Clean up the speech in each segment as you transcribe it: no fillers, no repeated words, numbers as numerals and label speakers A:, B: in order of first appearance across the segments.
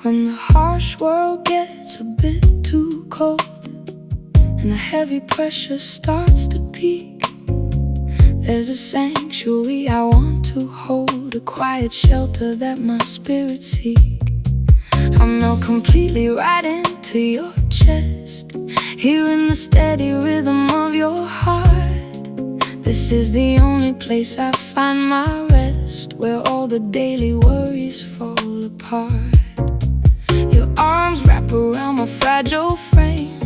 A: When the harsh world gets a bit too cold and the heavy pressure starts to peak, there's a sanctuary I want to hold, a quiet shelter that my spirit seek. I melt completely right into your chest, hearing the steady rhythm of your heart. This is the only place I find my rest, where all the daily worries fall apart. Your arms wrap around my fragile frame,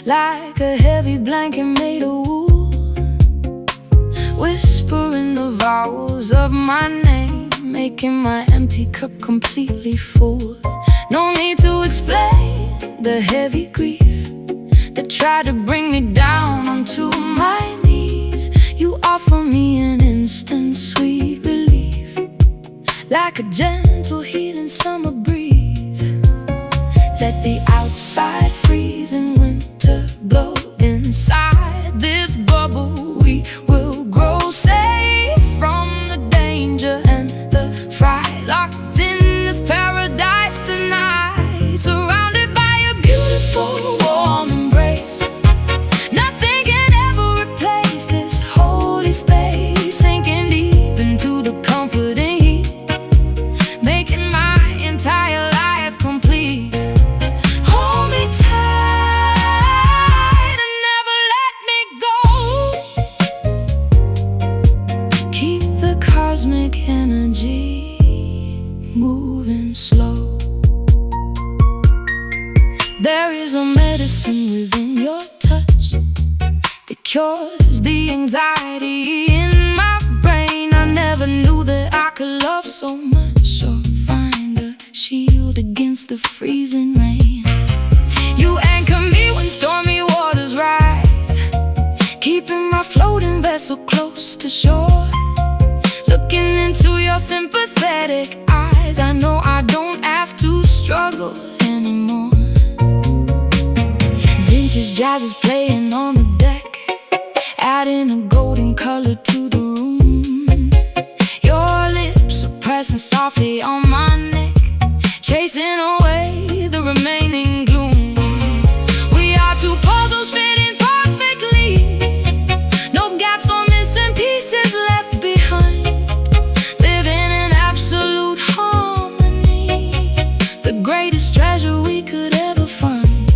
A: like a heavy blanket made of wool, whispering the vowels of my name, making my empty cup completely full. No need to explain the heavy grief that tried to bring me down onto my knees. You offer me an instant sweet relief, like a gentle healing summer breeze. Let the outside freeze and winter blow. Inside this bubble we will grow, safe from the danger and the fright, locked in this paradise tonight, surrounded by a beautiful warm embrace. Nothing can ever replace this holy space, sinking deep into the comforting heat, making my entire life complete. Hold me tight and never let me go. Keep the cosmic energy moving slow. There is a medicine within your touch that cures the anxiety in my brain. I never knew that I could love so much, or find a shield against the freezing rain. You anchor me when stormy waters rise, keeping my floating vessel close to shore. Looking into your sympathetic eyes, I know I don't have to struggle anymore. Vintage jazz is playing on the deck, adding a golden color to the room. Your lips are pressing softly on my neck, chasing away the remaining gloom. We are two puzzles fitting perfectly, no gaps or missing pieces left behind, living in absolute harmony, the greatest treasure we could ever find.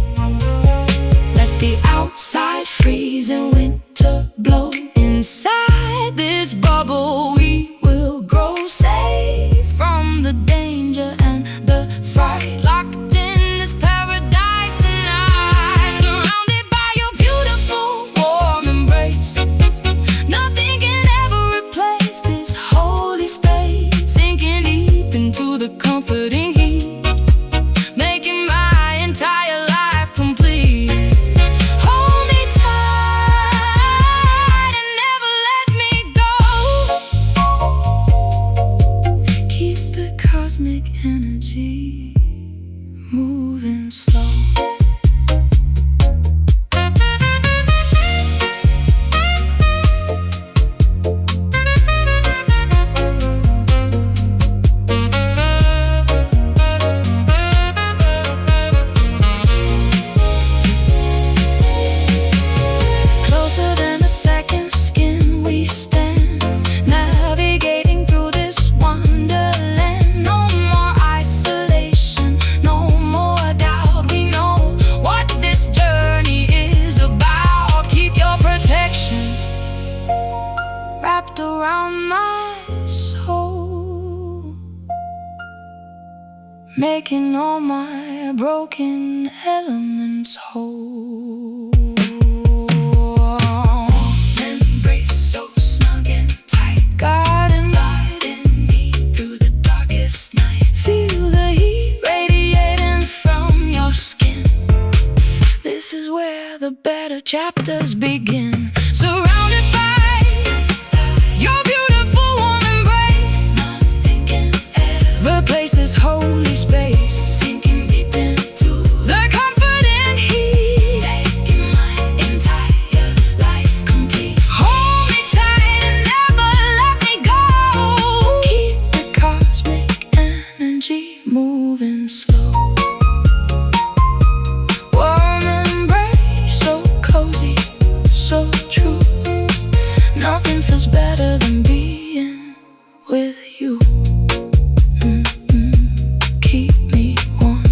A: Let the outside freeze and winter blow. Inside this bubble we will grow, safe from the danger and the fright, locked in this paradise tonight, surrounded by your beautiful warm embrace. Nothing can ever replace this holy space, sinking deep into the comforting heat, making my entire life complete. Hold me tight and never let me go. Keep the cosmic energy moving slow. Closer than a second skin we stand, navigating through this wonderland. No more isolation, no more doubt. We know what this journey is about. Keep your protection wrapped around my soul, making all my broken elements whole. Embrace so snug and tight, guiding me through the darkest night. Feel the heat radiating from chapters begin. Surrounded by your beautiful warm embrace, nothing can ever replace this holy space. Sinking deep into the comfort and heat, making my entire life complete. Hold me tight and never let me go. Keep the cosmic energy moving slow. Warm embrace, so cozy, so true. Nothing feels better than being with you. Keep me warm.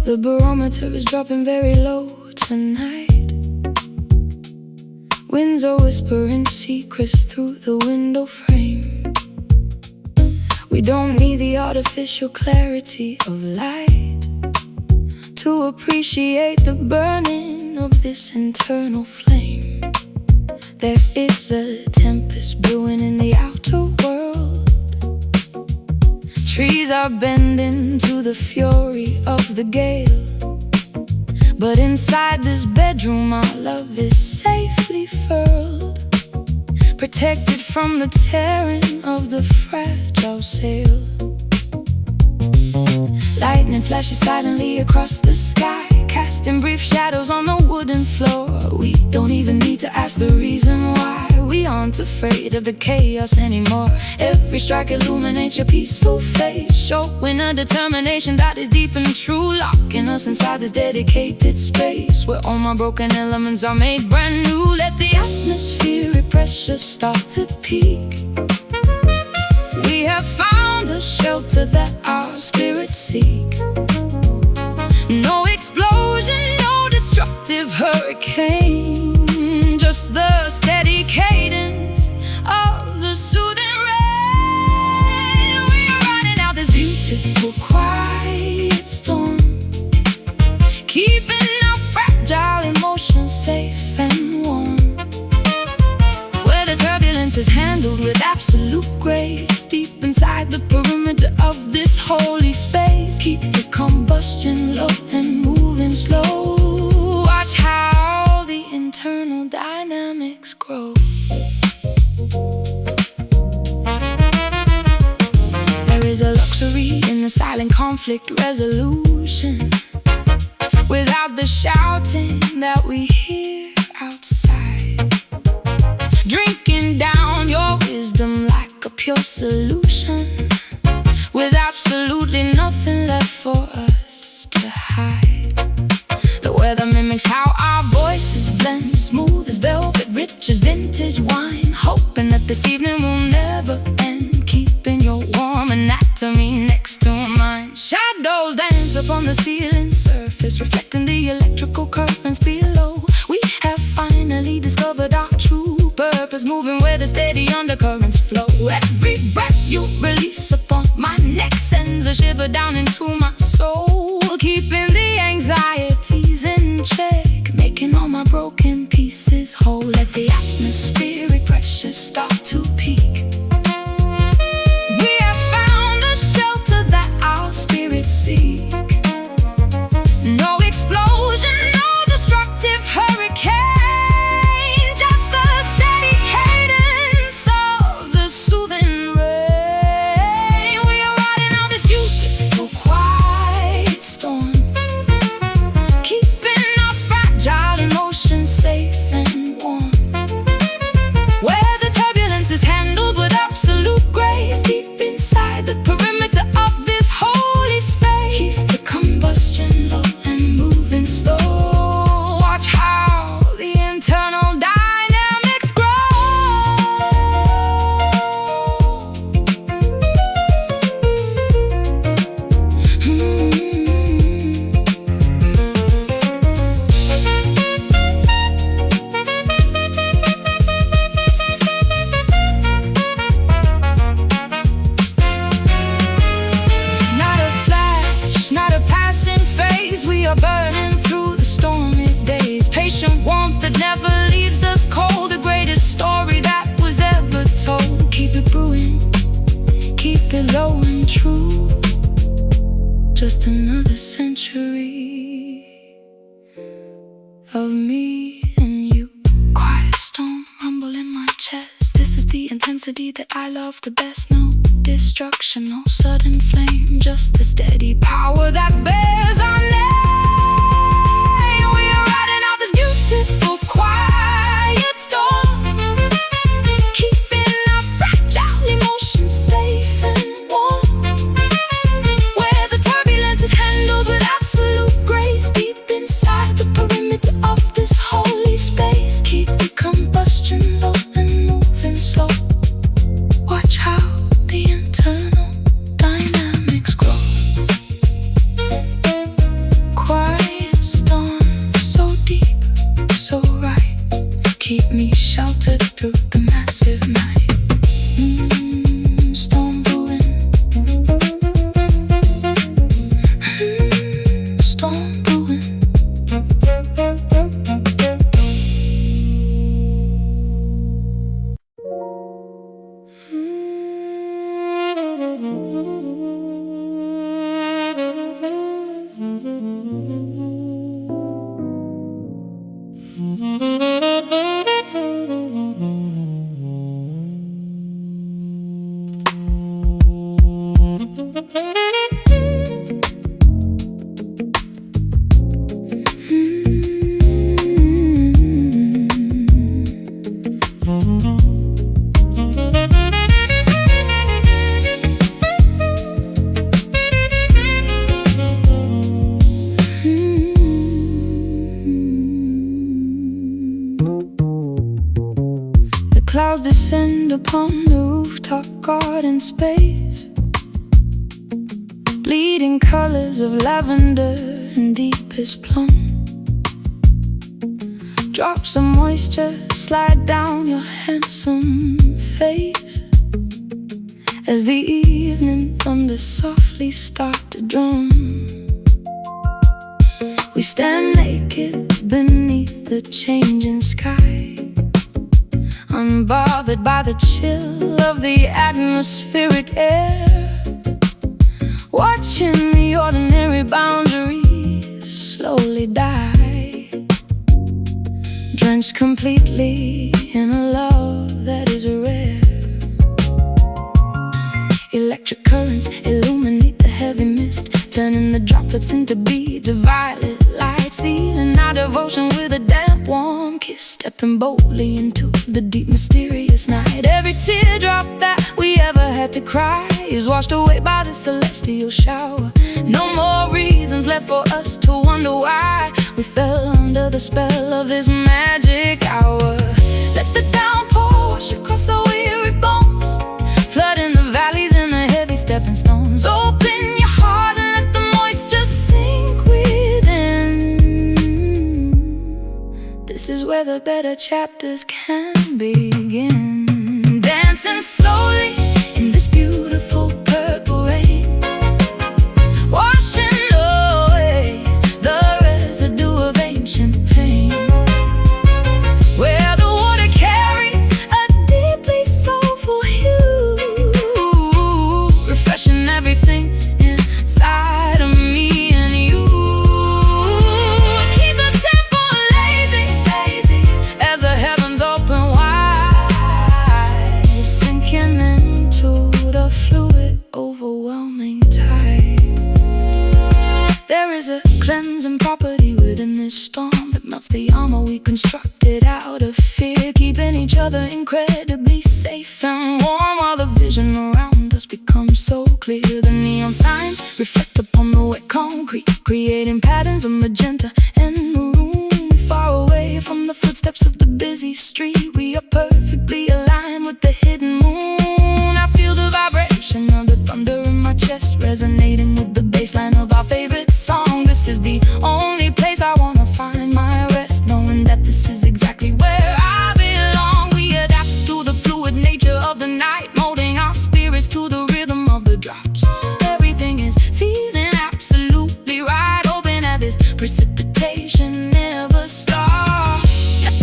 A: The barometer is dropping very low tonight. Winds are whispering secrets through the window frame. We don't need the artificial clarity of light to appreciate the burning of this internal flame. There is a tempest brewing in the outer world. Trees are bending to the fury of the gale. But inside this bedroom our love is safely furled, protected from the tearing of the fragile sail. Lightning flashes silently across the sky, casting brief shadows on the wooden floor. We don't even need to ask the reason why. We aren't afraid of the chaos anymore. Every strike illuminates your peaceful face, showing a determination that is deep and true, locking us inside this dedicated space where all my broken elements are made brand new. Let the atmospheric pressure start to peak. We have found a shelter that our spirits seek. No explosion, no destructive hurricane, just the steady cadence of the soothing rain. We are riding out this beautiful quiet storm, keeping our fragile emotions safe and warm, where the turbulence is handled with absolute grace. Deep inside the perimeter of this holy space, keep the combustion low and moving slow. Watch how the internal dynamics grow. There is a luxury in the silent conflict resolution, without the shouting that we hear outside. Drinking down your wisdom like a pure solution, with absolutely nothing left for us to hide. The weather mimics how our voices blend, smooth as velvet, rich as vintage wine, hoping that this evening will never end, keeping your warm anatomy next to mine. Shadows dance upon the ceiling surface, reflecting the electrical currents below. We have finally discovered our true purpose, moving where the steady undercurrents flow. Every breath you release upon my neck sends a shiver down into my soul, keeping the anxieties in check, making all my broken pieces whole. Let the atmospheric pressure start to peak. We have found a shelter that our spirits seek. No explosion, no destructive hurricane, just the steady cadence of the soothing rain. We are riding out this beautiful quiet storm, keeping our fragile emotions safe and warm, that never leaves us cold, the greatest story that was ever told. Keep it brewing, keep it low and true. Just another century of me and you. Quiet storm rumble in my chest. This is the intensity that I love the best. No destruction, no sudden flame, just the steady power that bears our name. We are riding out this beautiful quiet storm, keeping our fragile emotions safe and warm, where the turbulence is handled with absolute grace. Deep inside the perimeter of this holy space, keep the combustion low and moving slow. Watch how the internal dynamics grow. Quiet storm, so deep, so right. Keep me sheltered through the massive night. Storm brewing. Storm brewing. Clouds descend upon the rooftop garden space, bleeding colors of lavender and deepest plum. Drops of moisture slide down your handsome face as the evening thunder softly start to drum. We stand naked beneath the changing sky, unbothered by the chill of the atmospheric air, watching the ordinary boundaries slowly die, drenched completely in a love that is rare. Electric currents illuminate the heavy mist, turning the droplets into beads of violet light, sealing our devotion with a damp, warm kiss, stepping boldly into the deep, mysterious night. Every teardrop that we ever had to cry is washed away by the celestial shower. No more reasons left for us to wonder why we fell under the spell of this magic hour. Let the downpour wash across our weary bones, flooding the valleys and the heavy stepping stones. Open your heart and let the moisture sink within. This is where the better chapters can begin. Dancing slowly in this beautiful purple rain, washing away the residue of ancient pain, where the water carries a deeply soulful hue, refreshing everything inside of me and you. Keep the tempo lazy, lazy, as the heavens open wide, sinking into the fluid, overwhelming tide. There is a cleansing property within this storm that melts the armor we constructed out of fear, keeping each other incredibly safe and warm while the vision around us becomes so clear. The neon signs reflect upon the wet concrete, creating patterns of magenta and maroon. Far away from the footsteps of the busy street, we are perfectly aligned with the hidden moon. I feel the vibration of the thunder in my chest, resonating with the bassline of our favorite song. This is the only place I wanna find my rest, knowing that this is exactly where I belong. We adapt to the fluid nature of the night, molding our spirits to the rhythm of the drops. Everything is feeling absolutely right, hoping that this precipitation never stops. Step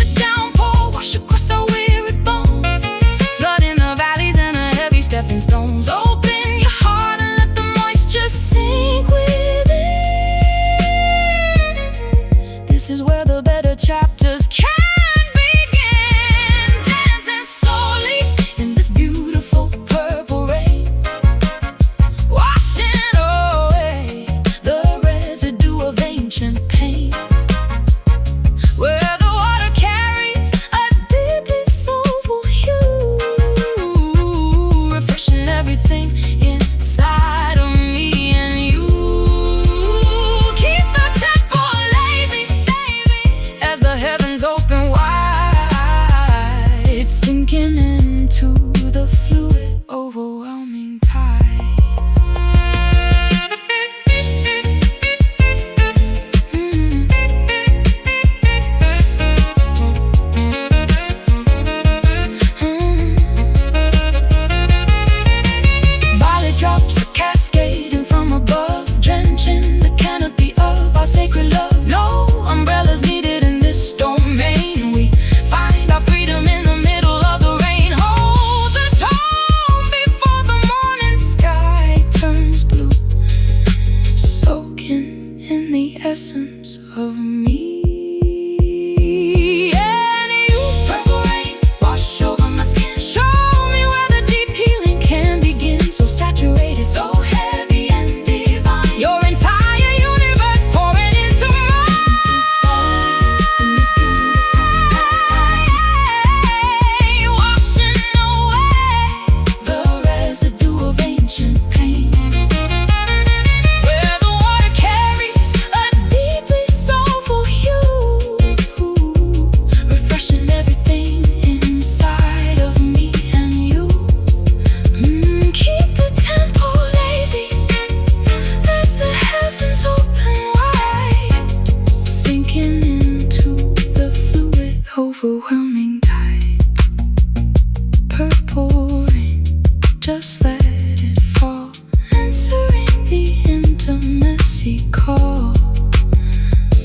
A: pieces of me. And you, purple rain, wash over my skin. Show me where the deep healing can begin. So saturated, so heavy and divine. Your entire universe pouring into mine. In this beautiful night, washing away the residue of ancient pain. Where the water carries a deeply soulful hue, refreshing everything inside of me and you. Keep the tempo lazy as the heavens open wide, sinking into the fluid, overwhelming tide. Purple rain, just let it fall, answering the intimacy call.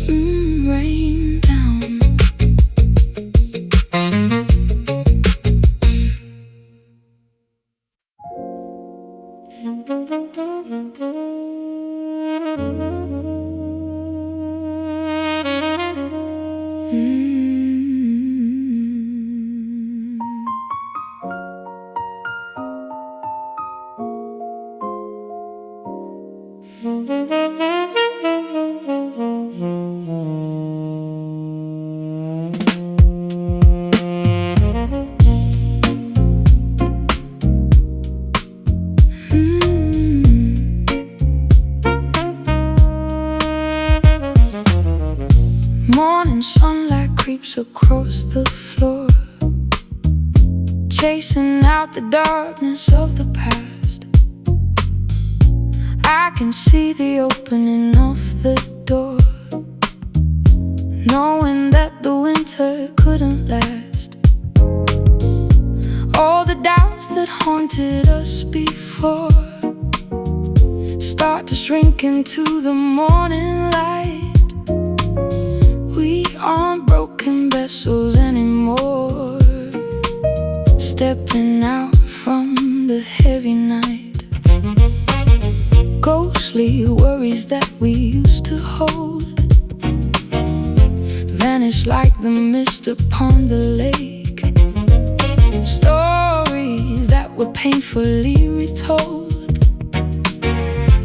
A: Rain down. Morning sunlight creeps across the floor, chasing out the darkness of the past. I can see the opening of the door, knowing that the winter couldn't last. All the doubts that haunted us before start to shrink into the morning light. We aren't broken vessels anymore, stepping out from the heavy night. Ghostly worries that we used to hold vanish like the mist upon the lake. Stories that were painfully retold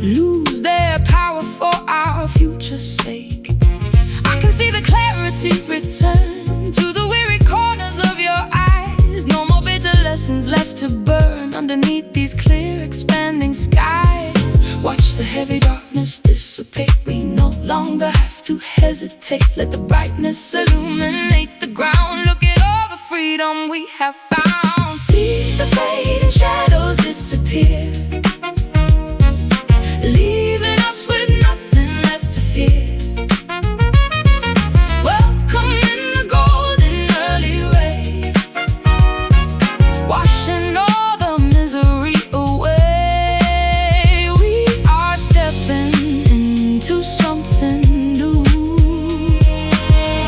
A: lose their power for our future's sake. I can see the clarity return to the weary corners of your eyes. No more bitter lessons left to burn underneath these clear expanding skies. Watch the heavy darkness dissipate. We no longer have to hesitate. Let the brightness illuminate the ground. Look at all the freedom we have found. See the fading shadows disappear, leaving us with nothing left to fear. Welcome in the golden early ray, washing all the misery away. We are stepping into something new,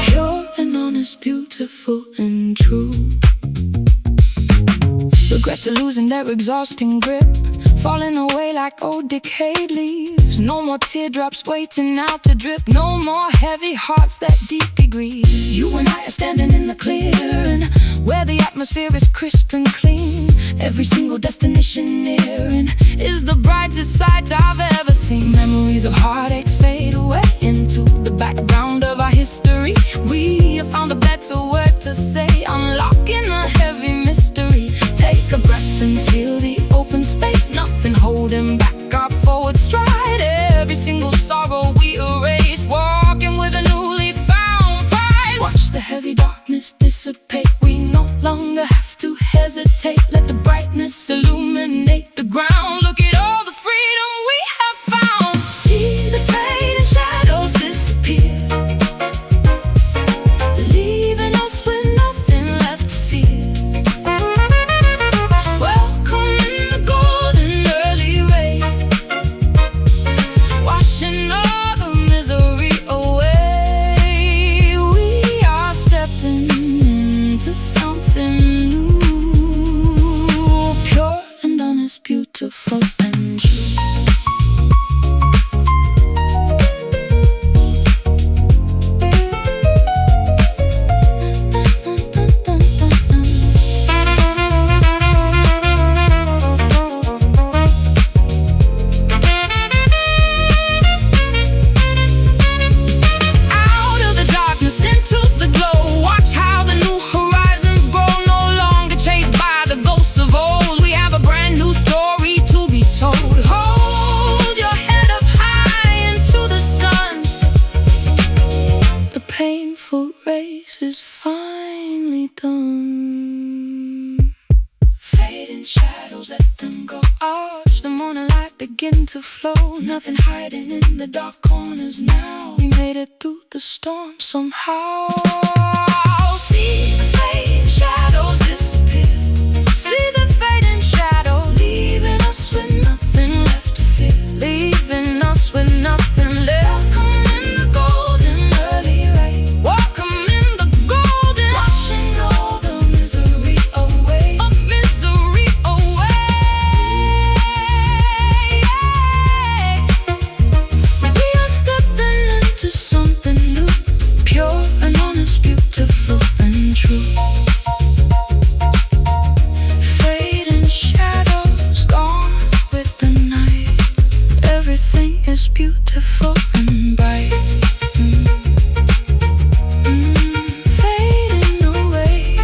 A: pure and honest, beautiful and true. Regrets are losing their exhausting grip, falling away like old decayed leaves. No more teardrops waiting out to drip, no more heavy hearts that deeply grieve. You and I are standing in the clear, and where the atmosphere is crisp and clean. Every single destination near and is the brightest sight I've ever seen. Memories of heartaches fade away into the background of our history. We have found a better word to say, unlocking a heavy mystery. Take a breath and feel the open space, nothing holding back our forward stride. Every single sorrow we erase, walking with a newly found pride. Watch the heavy darkness dissipate. We no longer have to hesitate. Let the brightness illuminate the ground. Look at all the freedom we have found. See the fading shadows disappear, is finally done. Fading shadows, let them go. Watch the morning light begin to flow. Nothing hiding in the dark corners now. We made it through the storm somehow. See the fading shadows disappear. See the fading shadow leaving us with nothing left to fear. Leaving us with nothing left. Welcome in the golden early rain. Welcome in the golden, washing all the misery away. Of misery away. We are stepping into something new, pure and honest, beautiful and true. Fading shadows gone with the night. Everything is beautiful and bright. Fading away.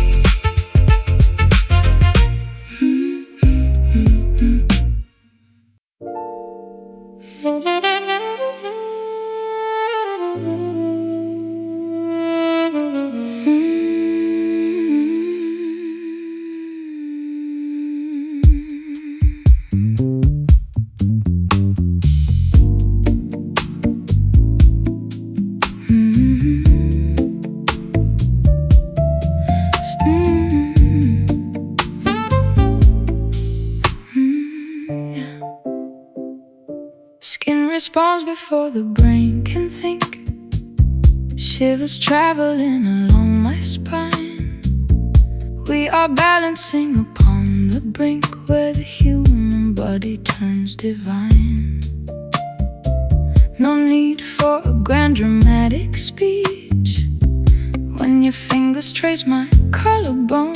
A: Skin responds before the brain can think. Shivers traveling along my spine. We are balancing upon the brink where the human body turns divine. No need for a grand dramatic speech when your fingers trace my collarbone.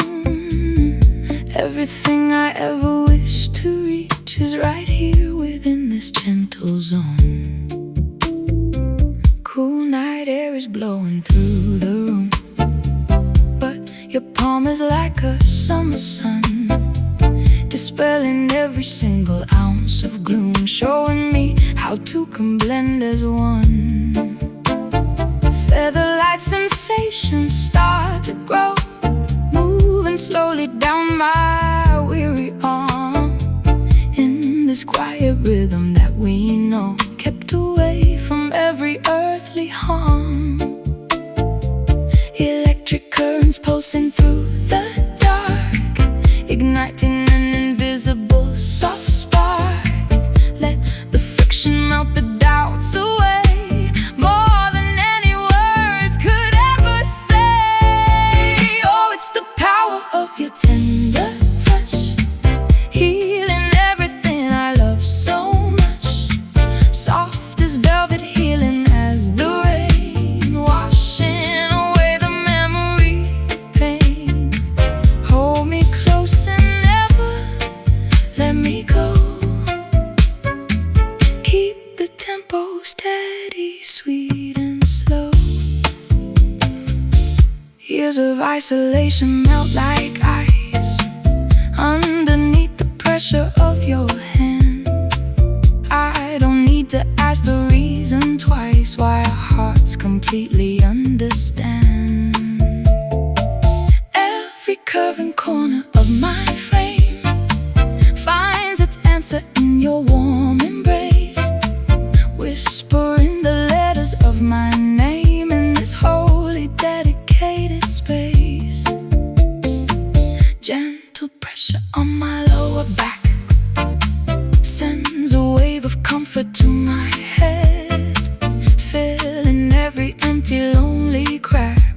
A: Everything I ever wished to reach is right here within this gentle zone. Cool night air is blowing through the room, but your palm is like a summer sun, dispelling every single ounce of gloom, showing me how two can blend as one. Feather-light sensations start to grow, moving slowly down my weary arm, in this quiet rhythm that we know, kept away from every earthly harm. Electric currents pulsing through the dark, igniting an invisible soft spark. Let the friction melt the doubts away, more than any words could ever say. Oh, it's the power of your tender touch, healing everything I love so much. Soft as velvet, healing as the rain, washing away the memory of pain. Hold me close and never let me go. Keep the tempo steady, sweet and slow. Years of isolation melt like ice underneath the pressure of your hand. I don't need to ask the reason twice why our hearts completely understand. Every curve and corner of my frame finds its answer in your warm embrace, whispering the letters of my name in this holy dedicated space. Gentle pressure on my lower back sends a wave of comfort to my head, filling every empty, lonely crack.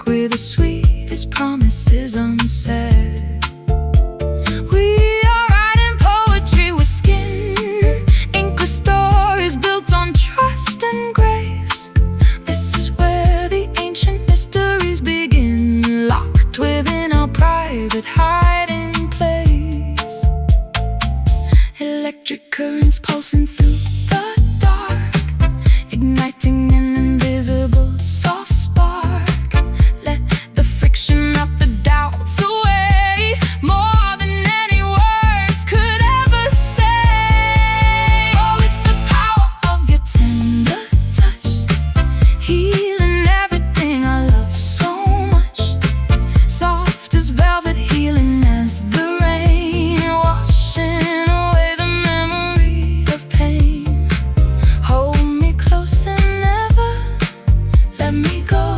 A: me go.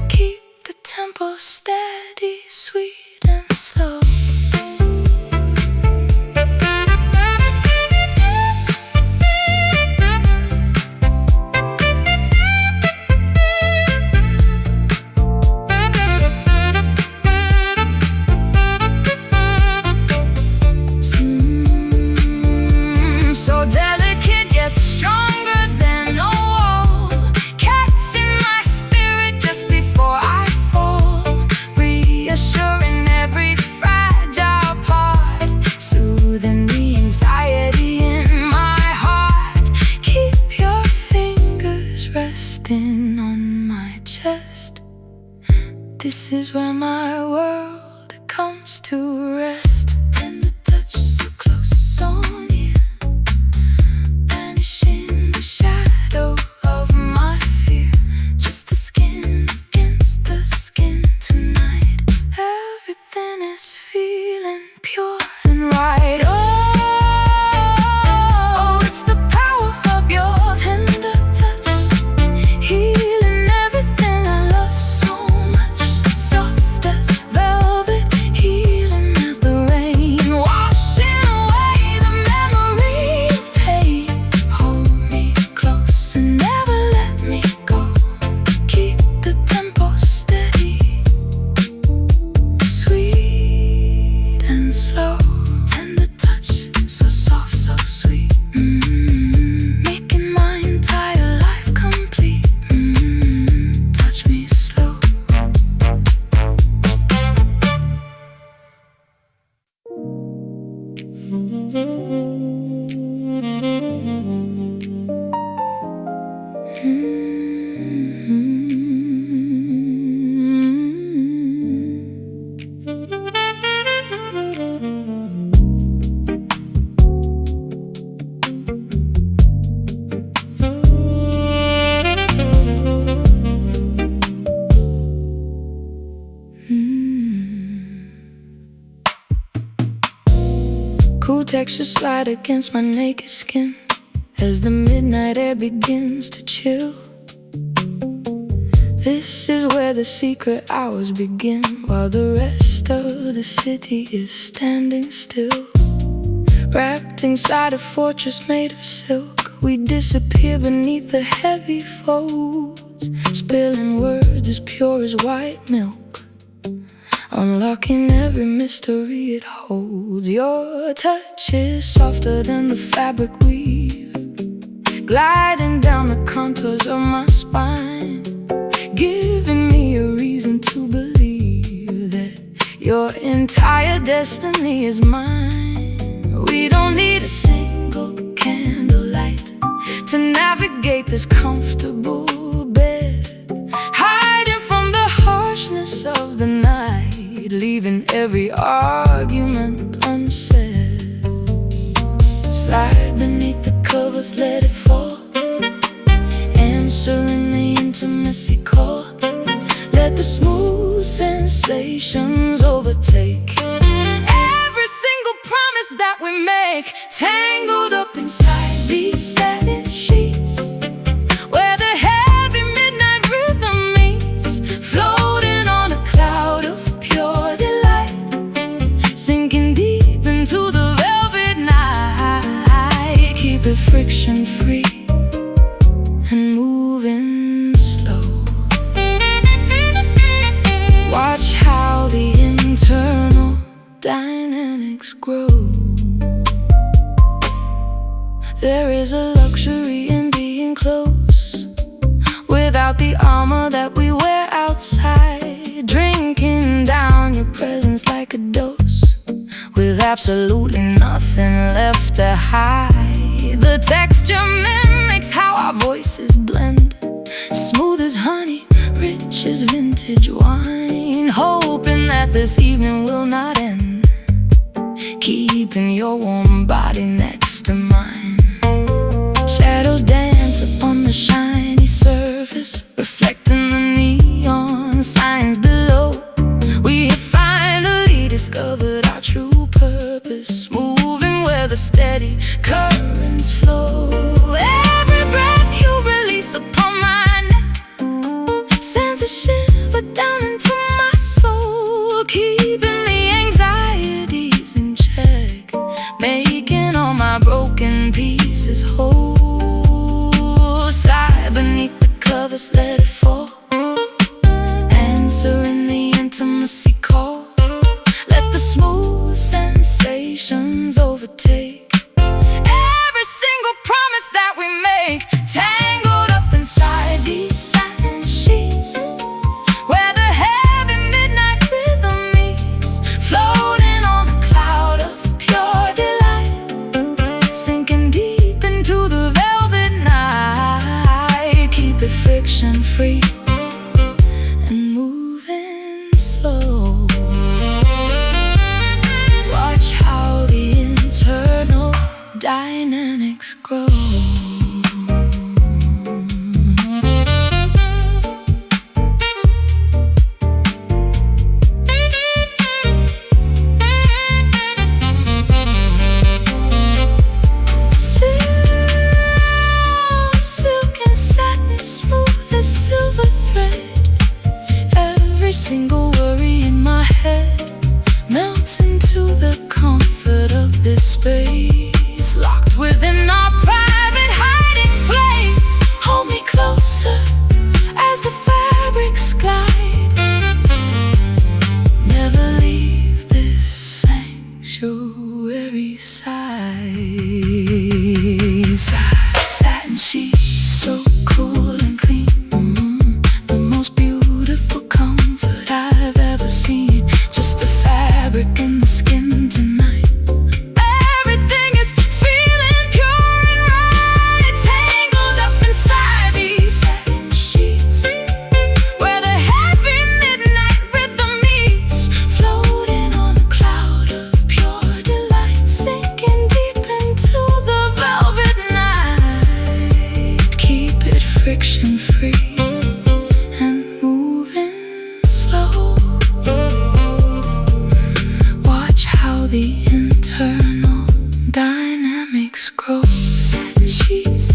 A: Keep the tempo steady, sweet and slow. So delicate yet stronger than a wall, catching my spirit just before I fall, reassuring every fragile part, soothing the anxiety in my heart. Keep your fingers resting on my chest. This is where my world comes to rest. Tender touch, so close, so near, in the shadow of my fear. Just the skin against the skin tonight. Everything is feeling pure and right. Oh, it's the power of your tender touch, healing everything I love so much. Soft as velvet, healing as the rain, washing away the memory of pain. Hold me close and never let me go. Keep the tempo steady, sweet and slow. Tender touch, so soft, so sweet. Making my entire life complete. Touch me slow. Cool textures slide against my naked skin as the midnight air begins to chill. This is where the secret hours begin, while the rest of the city is standing still. Wrapped inside a fortress made of silk, we disappear beneath the heavy folds, spilling words as pure as white milk, unlocking every mystery it holds. Your touch is softer than the fabric weave, gliding down the contours of my spine, giving me a reason to believe that your entire destiny is mine. We don't need a single candlelight to navigate this comfortable bed, hiding from the harshness of the night, leaving every argument unsaid. Slide beneath the covers, let it fall, answering the intimacy call. Let the smooth sensations overtake every single promise that we make, tangled up inside these satin sheets, where the heavy midnight rhythm meets, floating on a cloud of pure delight, sinking deep into the velvet night. Keep it friction free and moving slow. Watch how the internal dynamics grow. There is a luxury in being close, without the armor that we wear outside, drinking down your presence like a dose, with absolutely nothing left to hide. The texture mimics how our voices blend, smooth as honey, rich as vintage wine, hoping that this evening will not end, keeping your warm body next to mine. Shadows dance upon the shiny surface, reflecting the neon signs below. We have finally discovered our true purpose, moving where the steady currents flow. Every breath you release upon my shiver down into my soul, keeping the anxieties in check, making all my broken pieces whole. Slide beneath the covers, let it fall, answering the intimacy call. Let the smooth sensations overtake every single promise that we make, tangled up inside these satin sheets, where the heavy midnight rhythm meets, floating on a cloud of pure delight, sinking deep into the velvet night. Keep it friction free and moving slow. Watch how the internal dynamics grow. Silk and satin, smooth as silver thread. Every single worry in my head melts into the comfort of this space, locked within our private hiding place. Hold me closer as the fabrics glide. Never leave this sanctuary side. Satin sheets, so cool and clean, the most beautiful comfort I've ever seen. Just the fabric and the skin tonight. Everything is feeling pure and right, tangled up inside these satin sheets, where the heavy midnight rhythm meets, floating on a cloud of pure delight, sinking deep into the velvet night. Keep it friction free and moving slow. Watch how the internal dynamics grow. Satin sheets,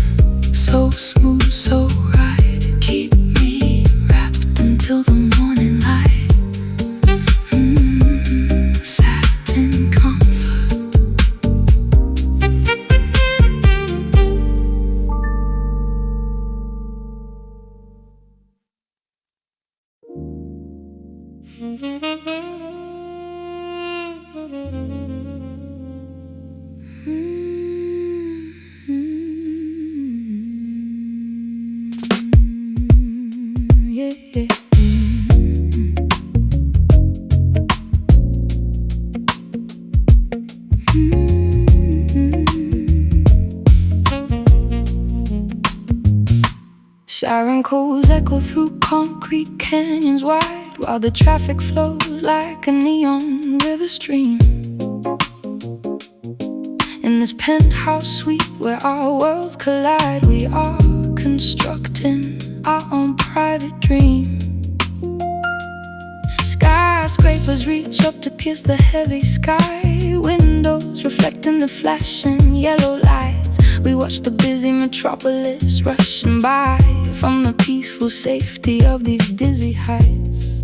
A: so smooth, so right, keep me wrapped until the morning light. Satin comfort. Yeah. Siren calls echo through concrete canyons wide, while the traffic flows like a neon river stream. In this penthouse suite where our worlds collide, we are constructing our own private dream. Skyscrapers reach up to pierce the heavy sky, windows reflecting the flashing yellow lights. We watch the busy metropolis rushing by from the peaceful safety of these dizzy heights.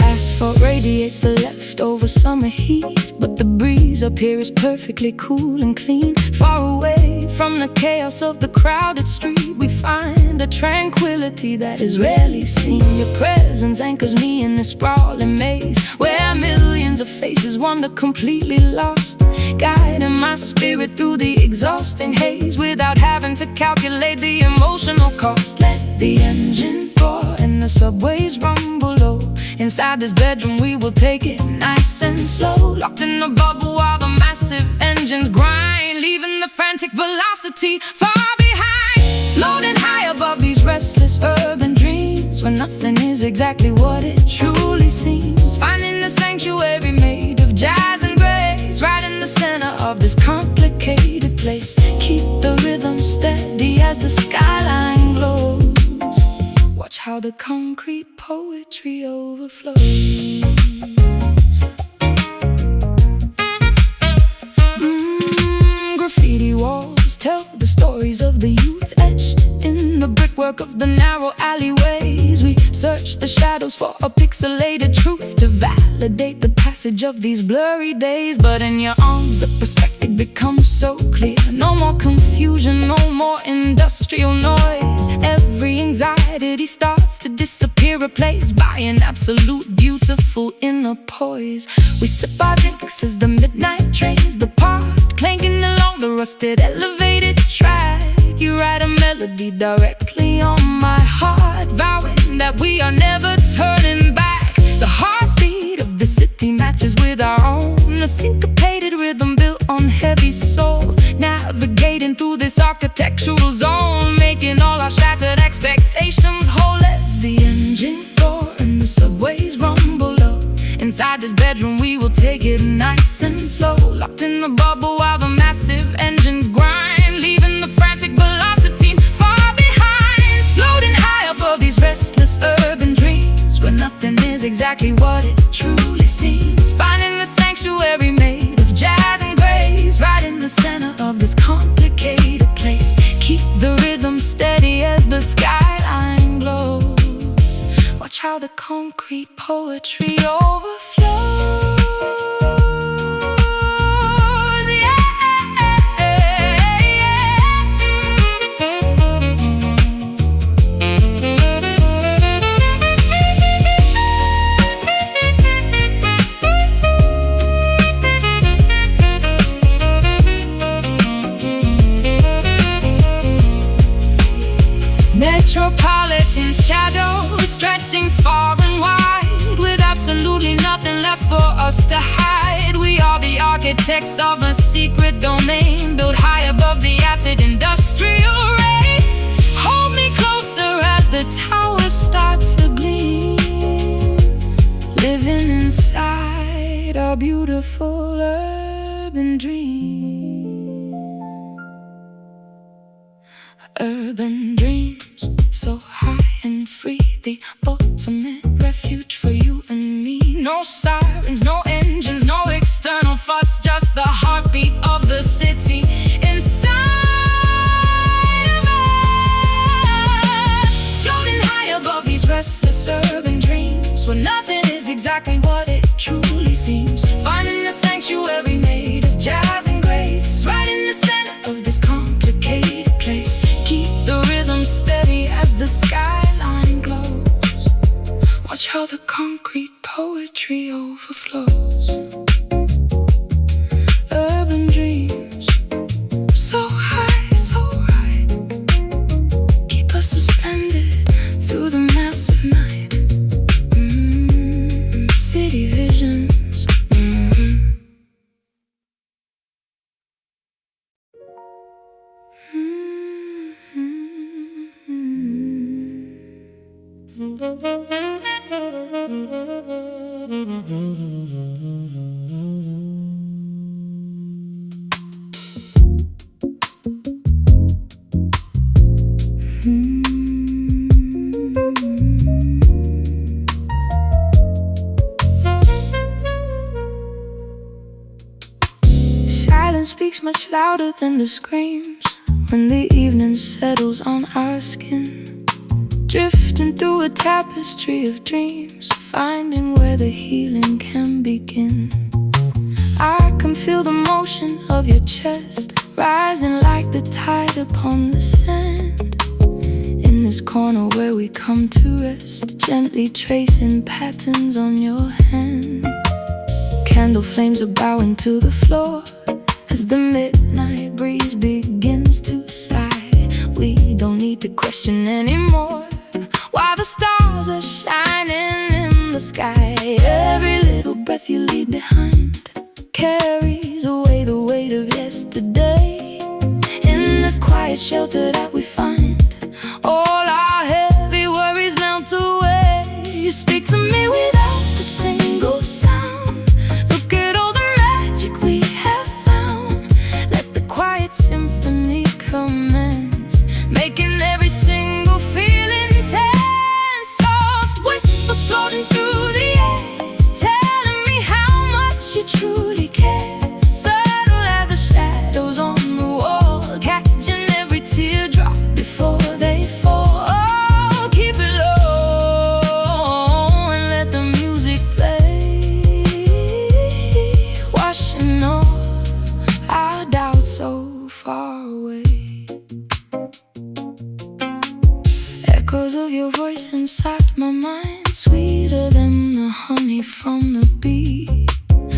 A: Asphalt radiates the leftover summer heat, but the breeze up here is perfectly cool and clean. Far away from the chaos of the crowded street, we find a tranquility that is rarely seen. Your presence anchors me in this sprawling maze, where millions of faces wander completely lost, guiding my spirit through the exhausting haze without having to calculate the emotional cost. Let the engine roar and the subways rumble low. Inside this bedroom we will take it nice and slow, locked in a bubble while the massive engines grind, leaving the frantic velocity far behind. Floating high above these restless urban dreams, where nothing is exactly what it truly seems. Finding a sanctuary made of jazz and grace, right in the center of this complicated place. Keep the rhythm steady as the skyline glows. Watch how the concrete poetry overflows. Graffiti walls tell the stories of the youth etched in the brick network of the narrow alleyways. We search the shadows for a pixelated truth to validate the passage of these blurry days. But in your arms the perspective becomes so clear. No more confusion, no more industrial noise. Every anxiety starts to disappear, replaced by an absolute beautiful inner poise. We sip our drinks as the midnight trains depart, clanking along the rusted elevated track. You write a melody directly on my heart, vowing that we are never turning back. The heartbeat of the city matches with our own, a syncopated rhythm built on heavy soul, navigating through this architectural zone, making all our shattered expectations whole. Let the engine roar and the subways rumble up. Inside this bedroom we will take it nice and slow, locked in the bubble while the massive engines grind, leaving the frantic velocity far behind. Floating high above these restless urban dreams, where nothing is exactly what it truly seems. Finding a sanctuary made of jazz and grace, right in the center of this complicated place. Keep the rhythm steady as the skyline glows. Watch how the concrete poetry overflows. Metropolitan shadows stretching far and wide, with absolutely nothing left for us to hide. We are the architects of a secret domain, built high above the acid industrial rain. Hold me closer as the towers start to gleam, living inside our beautiful urban dream. Urban dreams, so high and free, the ultimate refuge for you and me. No sirens, no engines, no external fuss, just the heartbeat of the city inside of us. Floating high above these restless urban dreams, where nothing is exactly what it truly seems. Finding a sanctuary made of jazz and grace, right in the center of this complicated place. Keep the rhythm steady as the skyline glows. Watch how the concrete poetry overflows. Urban dreams, so high, so right, keep us suspended through the massive night. City visions. Silence speaks much louder than the screams when the evening settles on our skin, drifting through a tapestry of dreams, finding where the healing can begin. I can feel the motion of your chest, rising like the tide upon the sand. In this corner where we come to rest, gently tracing patterns on your hand. Candle flames are bowing to the floor as the midnight breeze begins to sigh. We don't need to question anymore while the stars are shining in the sky. Every little breath you leave behind carries away the weight of yesterday. In this quiet shelter that we find, all our heavy worries melt away. You speak to me without a single sound. Look at all the magic we have found. Let the quiet symphony commence, making every single feeling tense. Soft whispers floating through the air, telling me how much you truly care. Subtle as the shadows on the wall, catching every teardrop before Echoes of your voice inside my mind, sweeter than the honey from the bee,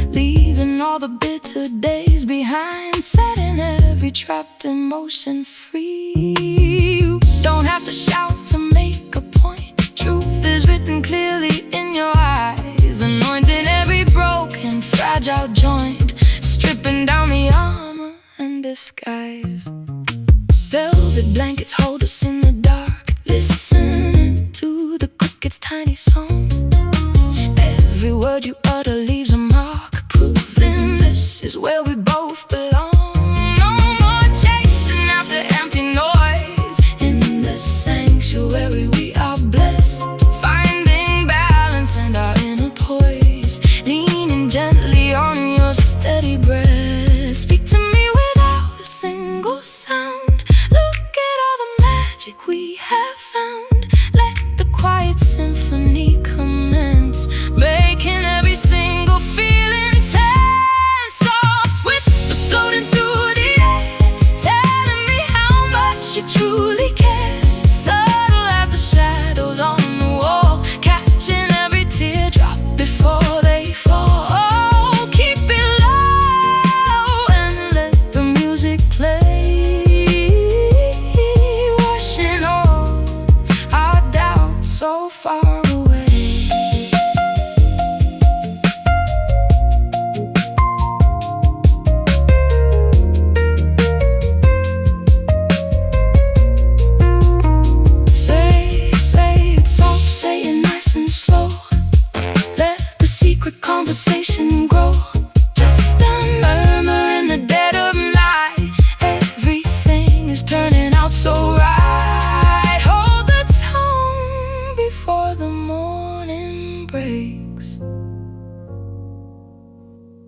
A: leaving all the bitter days behind, setting every trapped emotion free. You don't have to shout to make a point. Truth is written clearly in your eyes, anointing every broken, fragile joint, stripping down the armor and disguise. Velvet blankets hold us in the dark, listening to the cricket's tiny song. Every word you utter leaves a mark, proving this is where we both belong. No more chasing after empty noise. In the sanctuary we are blessed, finding balance and our inner poise, leaning gently on your steady breath. Speak to me without a single sound. Look at all the magic we have found. Let the quiet symphony commence, making every single feeling tense. Soft whispers floating through the air, telling me how much you truly care. Subtle as the shadows on the wall, catching every teardrop before they fall. Oh, keep it low and let the music play, washing all our doubts so far away. Say it soft, say it nice and slow. Let the secret conversation grow. Just a murmur in the dead of night. Everything is turning out so right. Hold the tone before the morning breaks,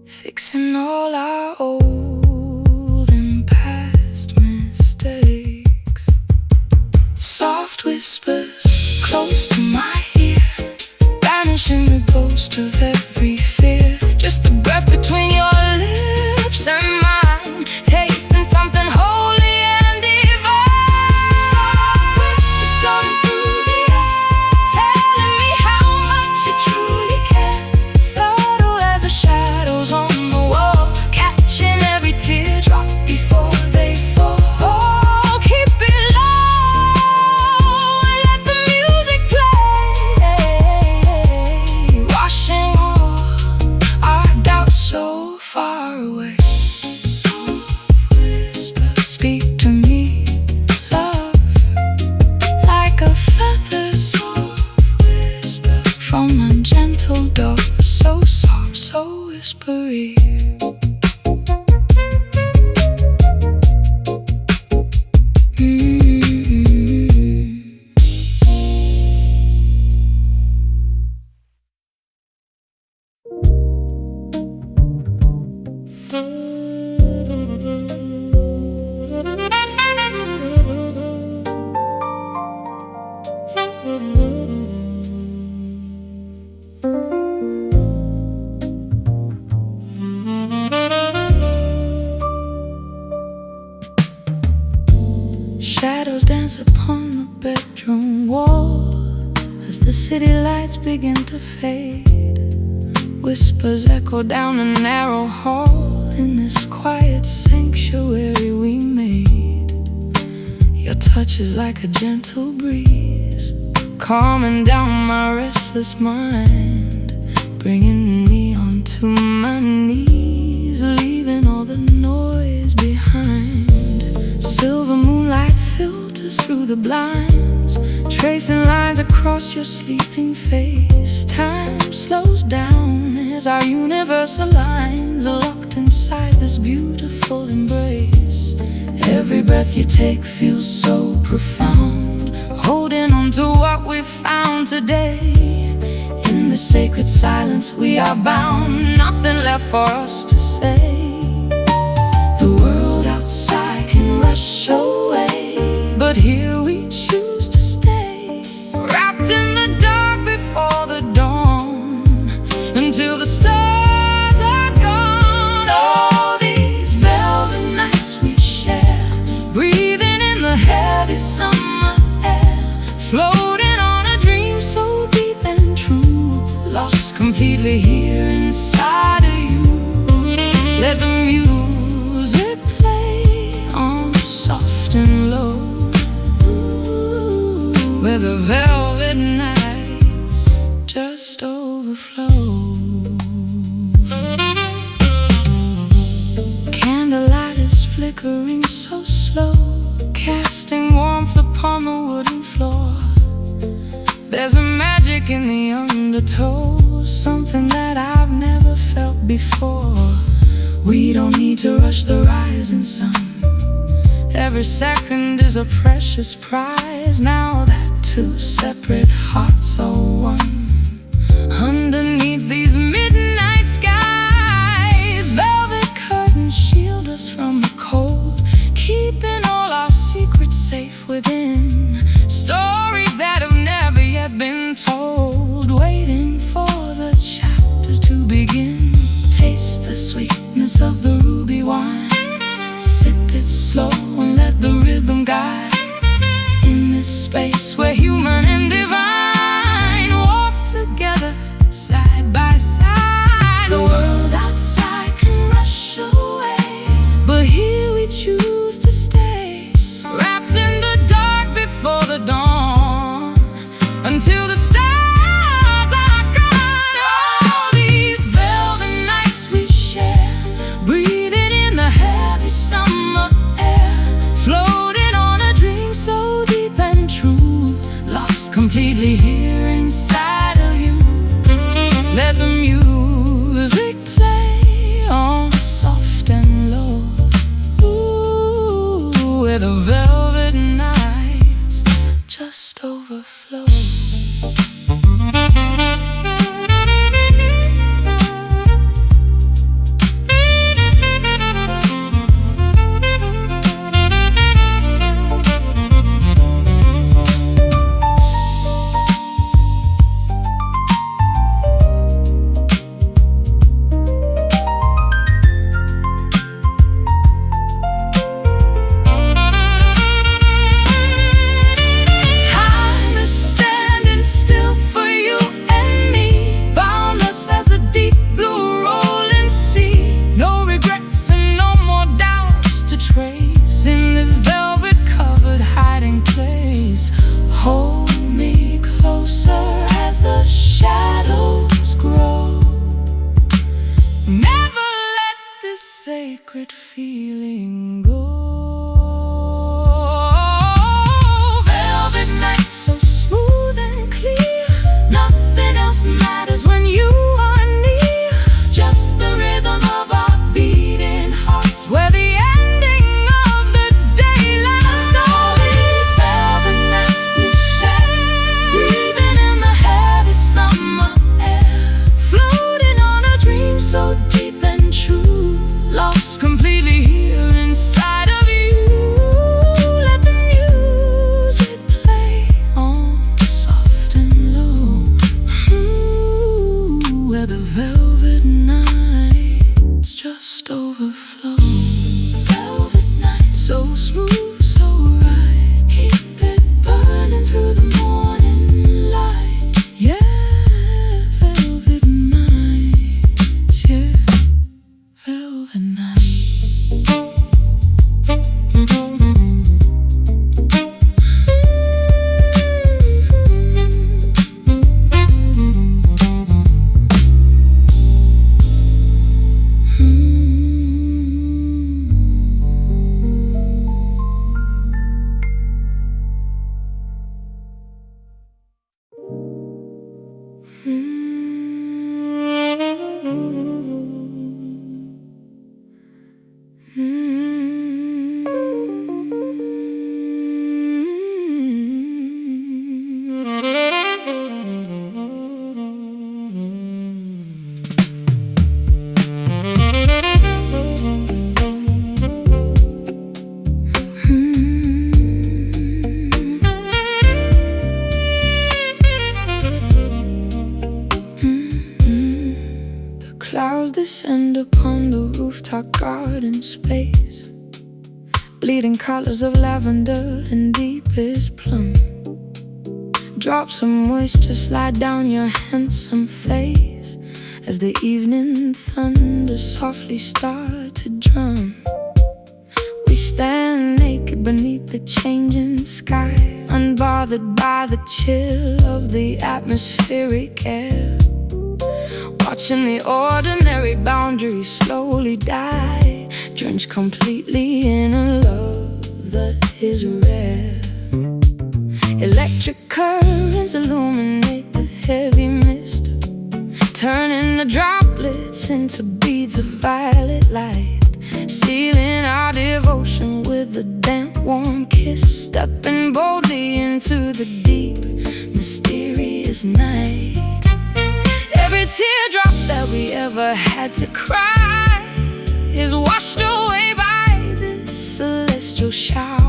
A: fixing all our old and past mistakes. Soft whispers close to my ear, banishing the ghost of every fear. Just a breath between your lips and mine, tasting something holy and divine. Soft whispers floating through the air, telling me how much you truly care. Subtle as the shadows on the wall, catching every teardrop before they fall. Oh, keep it low and let the music play, washing all our doubts so far away. Soft whispers speak to me, love, like a feather. Soft whisper from a gentle door, so soft, so whispery. Shadows dance upon the bedroom wall as the city lights begin to fade. Whispers echo down the narrow hall in this quiet sanctuary we made. Your touch is like a gentle breeze, calming down my restless mind, bringing me onto my knees, leaving all the noise behind. Silver moonlight filters through the blinds, tracing lines across your sleeping face. Time slows down as our universe aligns, locked inside this beautiful embrace. Every breath you take feels so profound, holding on to what we found today. In the sacred silence we are bound, nothing left for us to say. The world outside can rush away, but here we choose to stay, wrapped in the dark before the dawn, until the stars are gone. Oh, these velvet nights we share, breathing in the heavy summer air, floating on a dream so deep and true, lost completely here inside of you. Let the music play on soft and low, where the velvet nights just overflow. Candlelight is flickering so slow, casting warmth upon the wooden floor. There's a magic in the undertow, something that I've never felt before. We don't need to rush the rising sun. Every second is a precious prize, now that two separate hearts are one. Underneath these midnight skies, velvet curtains shield us from the cold, keeping all our secrets safe within. Stories that have never yet been told, waiting for the chapters to begin. Taste the sweetness of the ruby wine, sip it slow and let the rhythm guide. In this space where human and divine walk together side by side. The world outside can rush away, but here we choose to stay, wrapped in the dark before the dawn, until the stars are gone. All these velvet nights we share, breathing in the heavy summer air, floating on a dream so deep and true, lost completely here inside of you. Let the music play on soft and low, ooh, where the velvet nights just overflow. Sacred feeling go. Velvet night so smooth and clear, nothing else matters when you are near. Just the rhythm of our beating hearts, where the ending of the day lasts. All these velvet nights we share, breathing in the heavy summer air, floating on a dream so deep and true, lost completely here inside of you. Let the music play on soft and low, ooh, where the velvet nights just overflow. Velvet night so smooth, so right, keep it burning through the morning light. Yeah, velvet nights, yeah, velvet night. Clouds descend upon the rooftop garden space, bleeding colors of lavender and deepest plum. Drops of moisture slide down your handsome face as the evening thunder softly start to drum. We stand naked beneath the changing sky, unbothered by the chill of the atmospheric air, watching the ordinary boundaries slowly die, drenched completely in a love that is rare. Electric currents illuminate the heavy mist, turning the droplets into beads of violet light, sealing our devotion with a damp, warm kiss, stepping boldly into the deep, mysterious night. Every teardrop that we ever had to cry is washed away by this celestial shower.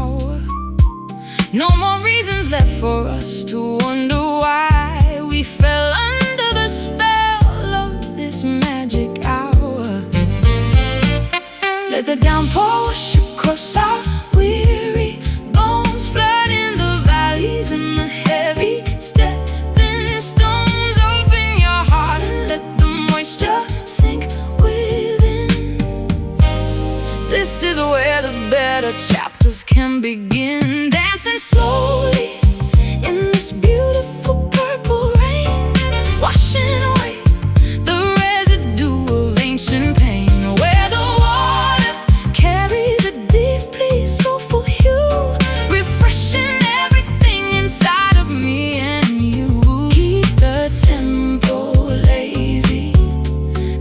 A: No more reasons left for us to wonder why we fell under the spell of this magic hour. Let the downpour wash across our weary bones, flooding the valleys and the heavy stepping stones. Open your heart and let the moisture sink within. This is where the better chapters can begin. Dancing slowly in this beautiful purple rain, washing away the residue of ancient pain, where the water carries a deeply soulful hue, refreshing everything inside of me and you. Keep the tempo lazy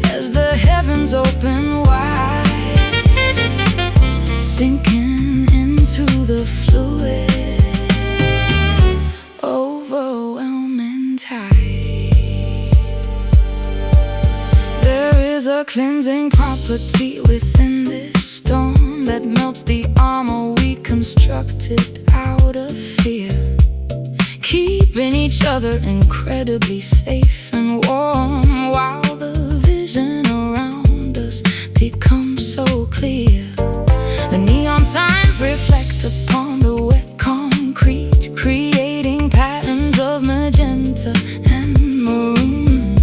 A: as the heavens open wide, sinking into the fluid, overwhelming tide. There is a cleansing property within this storm that melts the armor we constructed out of fear, keeping each other incredibly safe and warm, while the vision around us becomes so clear. The neon signs reflect upon the wet concrete, creating patterns of magenta and maroon.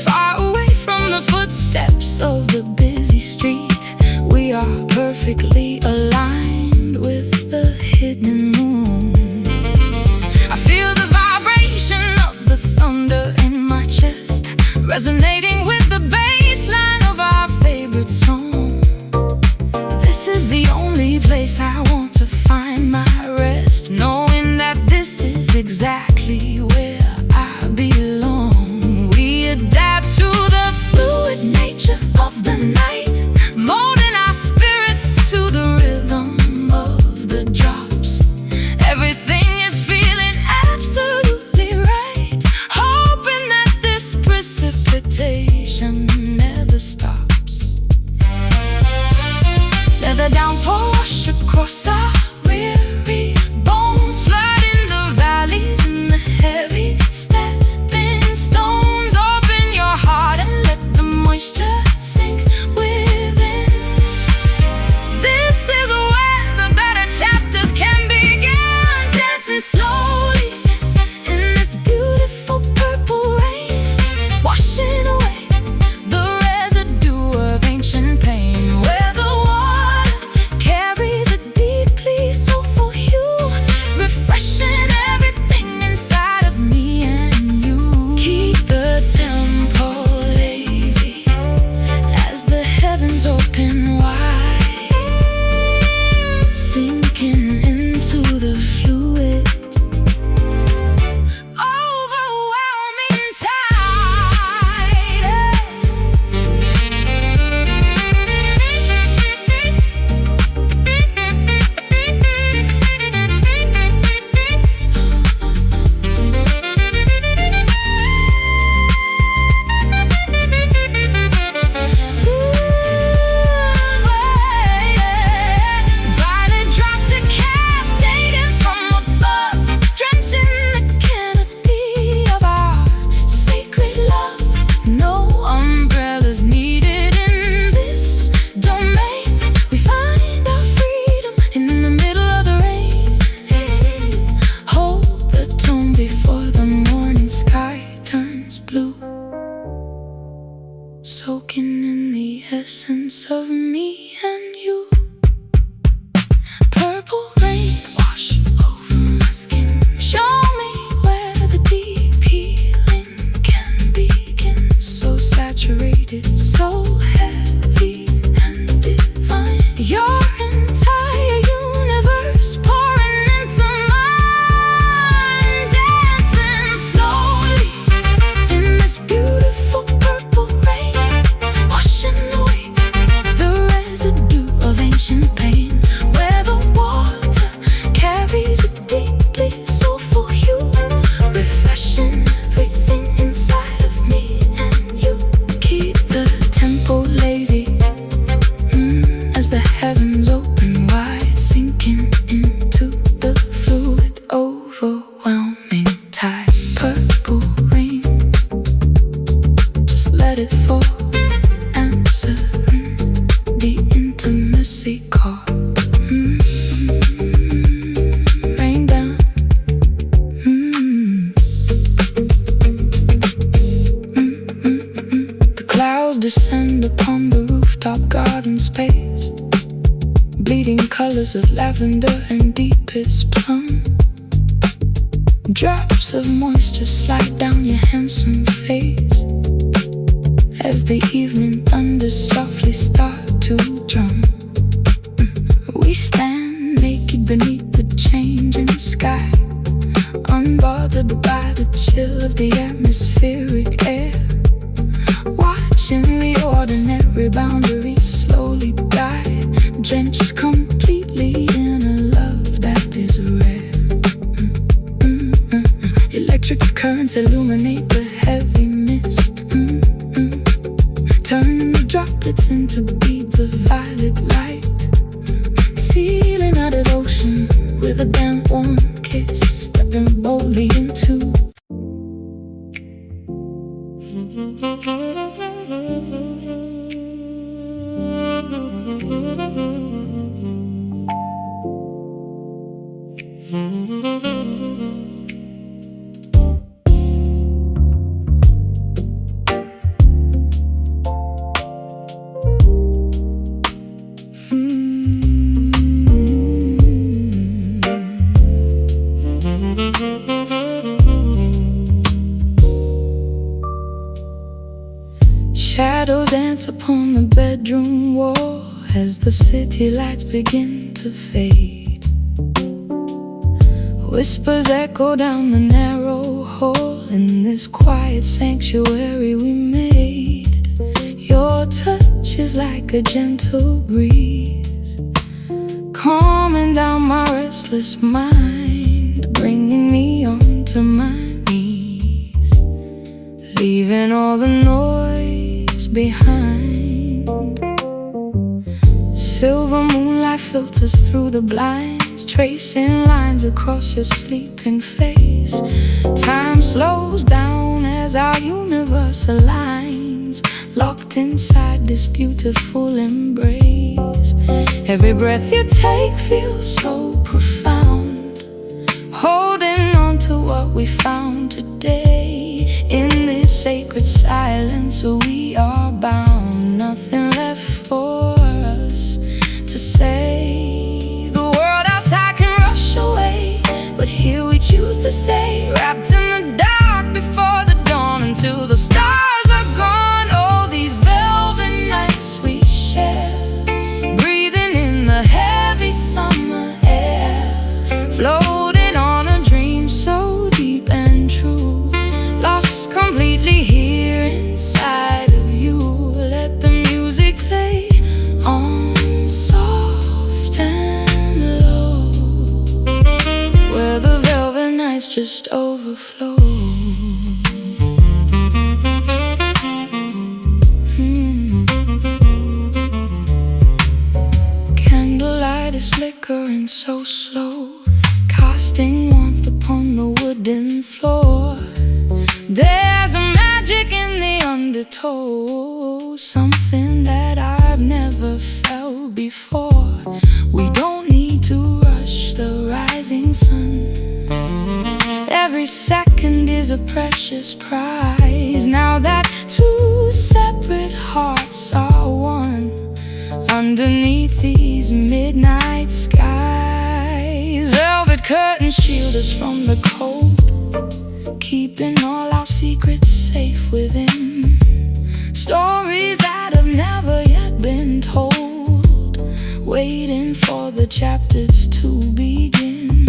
A: Far away from the footsteps of the busy street, we are perfectly aligned with the hidden moon. I feel the vibration of the thunder in my chest, resonating with the bass line of our favorite song. This is the only place I want to find my rest, knowing that this is exactly where I belong. We adapt to the fluid nature of the night, molding our spirits to the rhythm of the drops. Everything is feeling absolutely right, hoping that this precipitation never stops. Let the downpour wash across our weary bones, flooding the valleys and the heavy essence of me and you. Purple rain wash over my skin. Show me where the deep healing can begin. So saturated, so heavy and divine. Your entire universe pouring into mine. Dancing slowly in this beautiful purple rain, washing away the residue of ancient pain. Where the water carries a deeply soulful hue, refreshing everything inside of me and you. Keep the tempo lazy, as the heavens open wide, sinking into the fluid, overwhelming tide. Purple rain, just let it fall, answering the intimacy call. Rain down. The clouds descend upon the rooftop garden space, bleeding colors of lavender and deepest plum. Drops of moisture slide down your handsome face as the evening thunders softly start to drum. We stand naked beneath the changing sky, unbothered by the chill of the atmospheric air, watching the ordinary boundaries slowly die, drenched completely in a love that is rare. Electric currents illuminate the heavy mist, turning the droplets into beads of violet light, sealing our devotion with a damp warm kiss, stepping boldly into. Shadows dance upon the bedroom wall as the city lights begin to fade. Whispers echo down the narrow hall in this quiet sanctuary we made. Your touch is like a gentle breeze, calming down my restless mind, bringing me onto my knees, leaving all the noise behind. Silver moonlight filters through the blinds, tracing lines across your sleeping face. Time slows down as our universe aligns, locked inside this beautiful embrace. Every breath you take feels so profound, holding on to what we found today. In this sacred silence we are bound, nothing left for us to say. The world outside can rush away, but here we choose to stay, wrapped in the dark before the dawn, until the stars are gone. Oh, these velvet nights we share, breathing in the heavy summer air, floating on a dream so deep and true, lost completely here inside of you. Let the music play on soft and low, where the velvet nights just overflow. Candlelight is flickering so slow, casting warmth upon the wooden floor. There's a magic in the undertow, something that I've never felt before. We don't need to rush the rising sun, every second is a precious prize. Now that two separate hearts are one, underneath these midnight skies. Velvet curtains shield us from the cold, keeping all our secrets safe within. Stories that have never yet been told, waiting for the chapters to begin.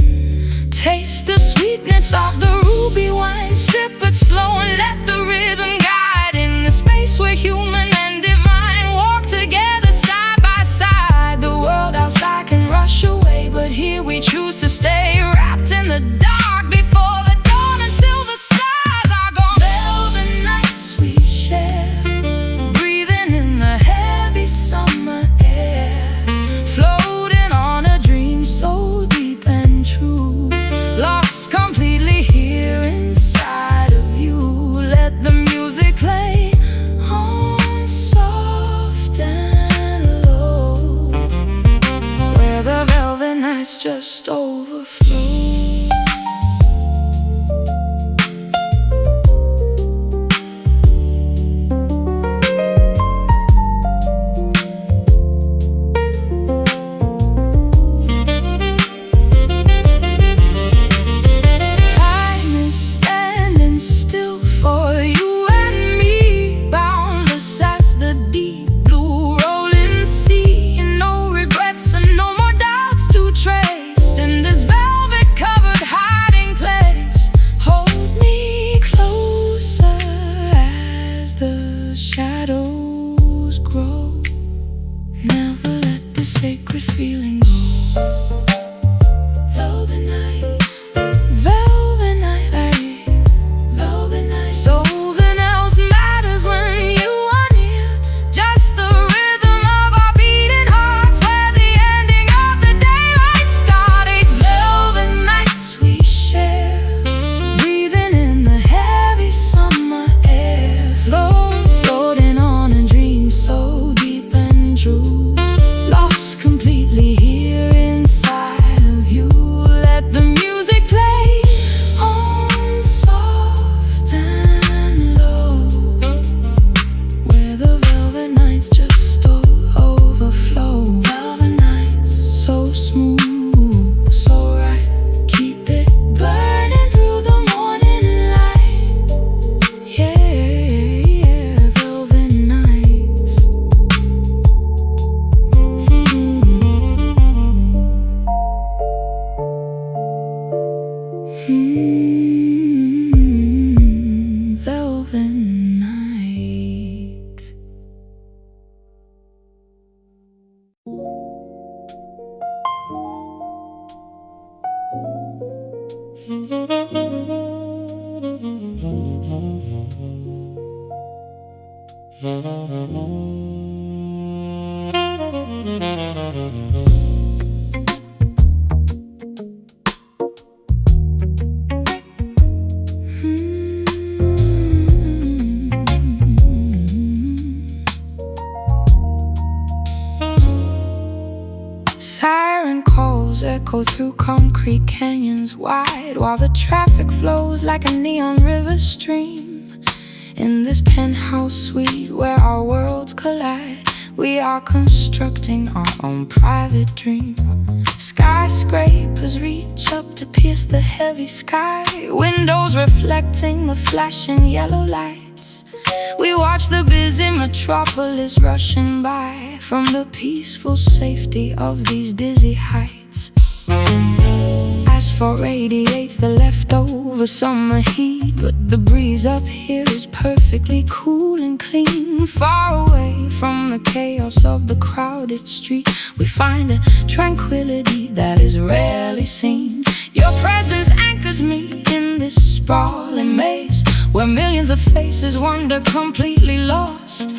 A: Taste the sweetness of the ruby wine, sip it slow and let the rhythm guide. In the space where human and divine walk together side by side. The world outside can rush away, but here we choose to stay, wrapped in the dark before the dawn, until the stars are gone. Velvet nights we share, breathing in the heavy summer air, floating on a dream so deep and true, lost completely here inside of you. Let the music play on soft and low, where the velvet nights just overflow. Shadows grow, never let the sacred feeling go. Velvet nights, velvet night, velvet nights. Something else matters when you are near, just the rhythm of our beating hearts, where the ending of the daylight starts. Velvet nights we share, breathing in the heavy summer air, floating on a dream so deep and true, lost completely here inside of you. Let the music play on soft and low, where the velvet nights just overflow. Velvet nights so smooth, so right, keep it burning through the morning light. Yeah, velvet nights. Velvet nights. Siren calls echo through concrete canyons wide, while the traffic flows like a neon river stream. In this penthouse suite where our worlds collide, we are constructing our own private dream. Skyscrapers reach up to pierce the heavy sky, windows reflecting the flashing yellow lights. We watch the busy metropolis rushing by, from the peaceful safety of these dizzy heights. Asphalt radiates the leftover summer heat, but the breeze up here is perfectly cool and clean. Far away from the chaos of the crowded street, we find a tranquility that is rarely seen. Your presence anchors me in this sprawling maze, where millions of faces wander completely lost,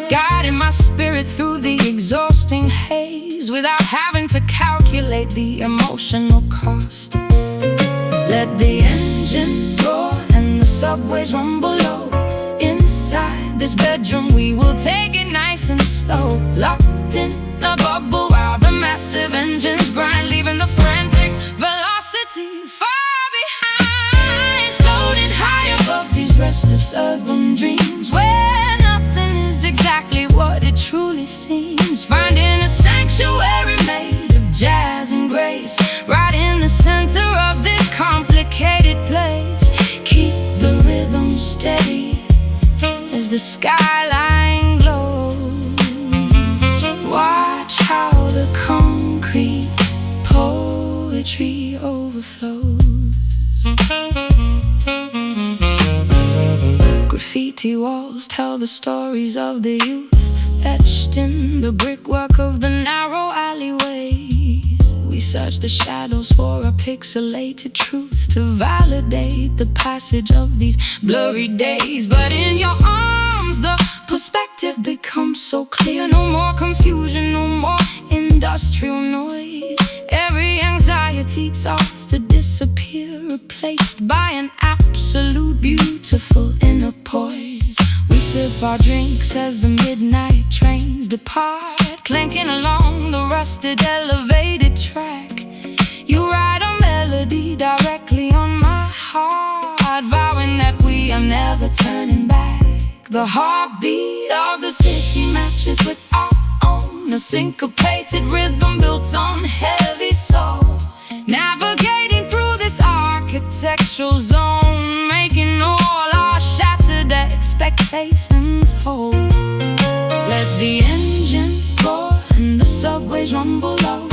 A: guiding my spirit through the exhausting haze, without having to calculate the emotional cost. Let the engine roar and the subways rumble low. Inside this bedroom we will take it nice and slow, locked in a bubble while the massive engines grind, leaving the frantic velocity far behind. Floating high above these restless urban dreams, where nothing is exactly what it truly seems. Finding as the skyline glows. Watch how the concrete poetry overflows. Graffiti walls tell the stories of the youth, etched in the brickwork of the narrow alleyways. We search the shadows for a pixelated truth to validate the passage of these blurry days. But in your arms the perspective becomes so clear. No more confusion, no more industrial noise. Every anxiety starts to disappear, replaced by an absolute beautiful inner poise. We sip our drinks as the midnight trains depart, clanking along the rusted elevated track. You write a melody directly on my heart, vowing that we are never turning back. The heartbeat of the city matches with our own, a syncopated rhythm built on heavy soul. Navigating through this architectural zone, making all our shattered expectations whole. Let the engine roar and the subways rumble low.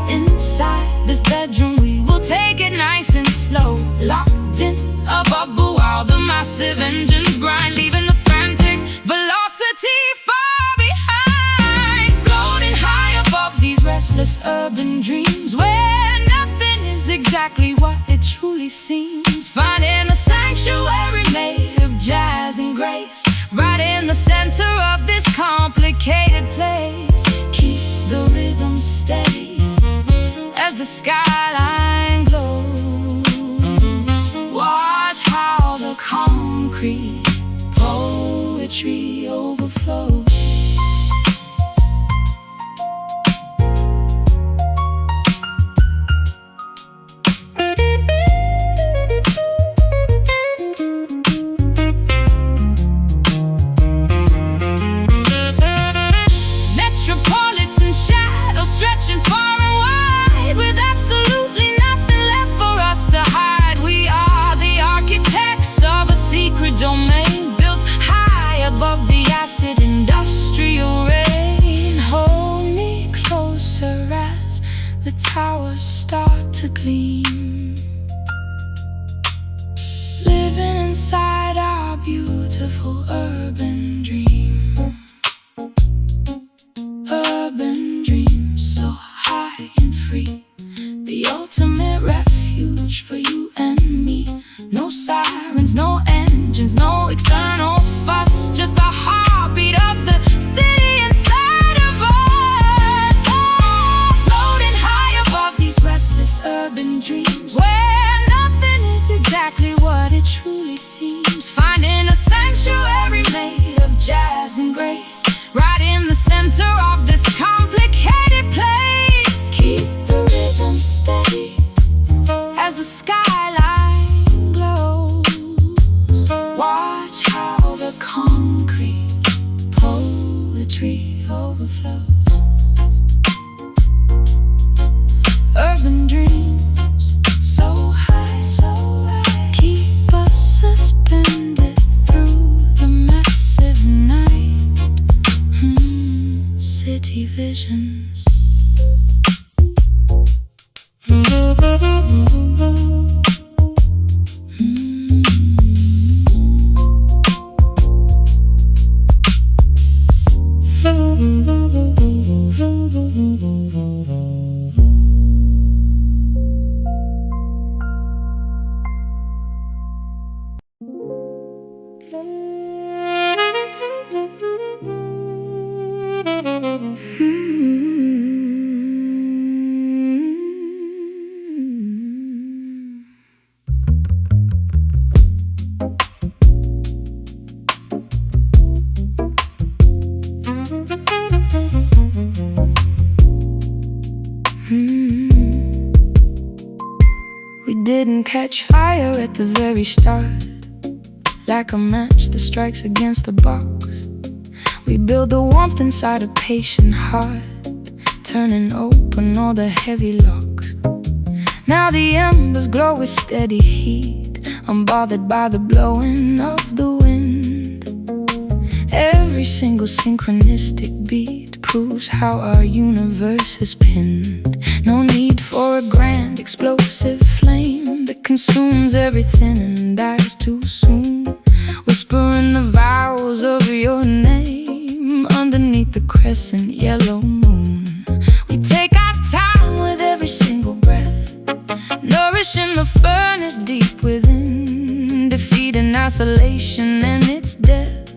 A: Inside this bedroom we will take it nice and slow, locked in a bubble while the massive engines grind, leaving the frantic velocity far behind. Floating high above these restless urban dreams, where nothing is exactly what it truly seems. Finding a sanctuary made of jazz and grace, right in the center of this complicated place. Keep the rhythm steady as the skyline glows. Watch how the concrete poetry overflows. Metropolitan shadows stretching far and wide, with absolutely nothing left for us to hide. We are the architects of a secret domain, built high above the acid industrial rain. Hold me closer as the towers start to gleam, living inside our beautiful urban dream. Urban dream, so high and free, the ultimate refuge for you and me. No sirens, no engines, no external fuss, just the heartbeat of the city inside of us. Oh, floating high above these restless urban dreams, where nothing is exactly what it truly seems. Finding a sanctuary made of jazz and grace, right in the center of this complicated place. Keep the rhythm steady as the skyline glows. Watch how the concrete poetry overflows. Urban dreams, so high, so right, keep us suspended through the massive night. City visions. We didn't catch fire at the very start, like a match that strikes against the box. We build the warmth inside a patient heart, turning open all the heavy locks. Now the embers glow with steady heat, unbothered by the blowing of the wind. Every single synchronistic beat proves how our universe is pinned. No need for a grand explosive flame that consumes everything and dies too soon. Whispering the vowels of your name underneath the crescent yellow moon. We take our time with every single breath, nourishing the furnace deep within, defeating isolation and its death,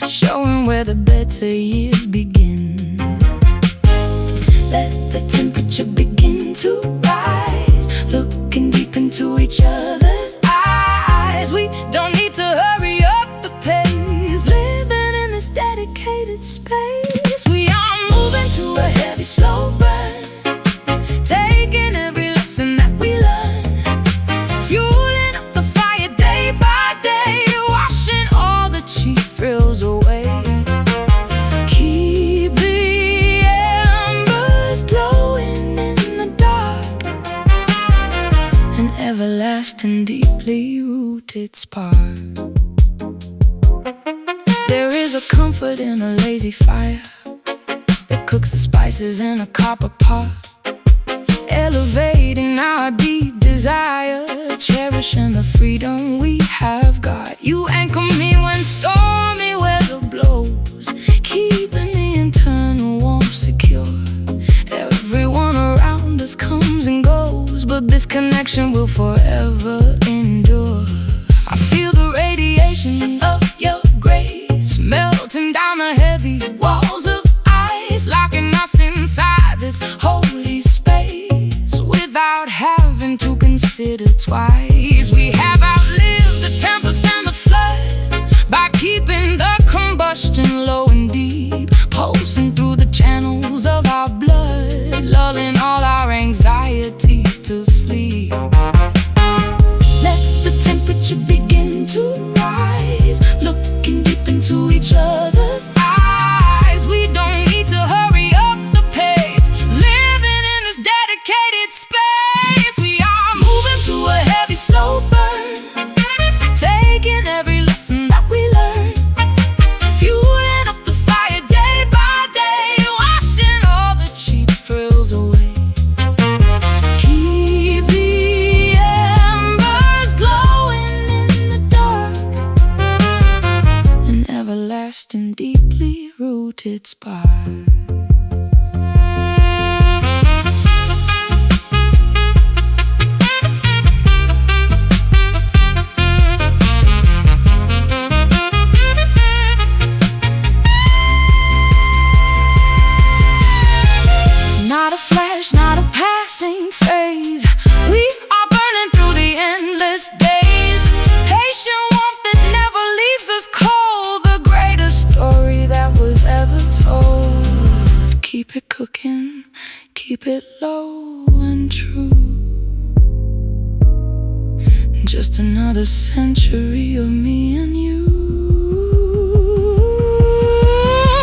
A: showing where the better years begin. Let the temperature begin to rise, looking deep into each other's eyes. We don't need to hurry up the pace, living in this dedicated space. We are moving to a heavy, slow burn, taking every lesson that we learn, fueling up the fire day by day, washing all the cheap thrills away. Keep the embers glowing in the dark, an everlasting, deeply rooted spark. There is a comfort in a lazy fire that cooks the spices in a copper pot, elevating our deep desire, cherishing the freedom we have got. You anchor me when stormy weather blows, keeping the internal warmth secure. Everyone around us comes and goes, but this connection will forever endure. I feel the radiation of your grace, melting down the heavy walls of ice, locking us inside this holy space without having to consider twice. We have outlived the tempest and the flood by keeping the combustion low and deep, pulsing through the channels of our blood, lulling all our anxieties to sleep. Let the temperature begin to rise, looking deep into each other's eyes. We don't need to hurry up the pace, living in this dedicated space. We are moving to a heavy, slow burn, taking every lesson that we learn, fueling up the fire day by day, washing all the cheap thrills away. Keep the embers glowing in the dark, an everlasting, deeply rooted spark. Not a flash, not a passing phase, we are burning through the endless days. Patient warmth that never leaves us cold, the greatest story that was ever told. Keep it cooking, keep it low and true. Just another century of me and you.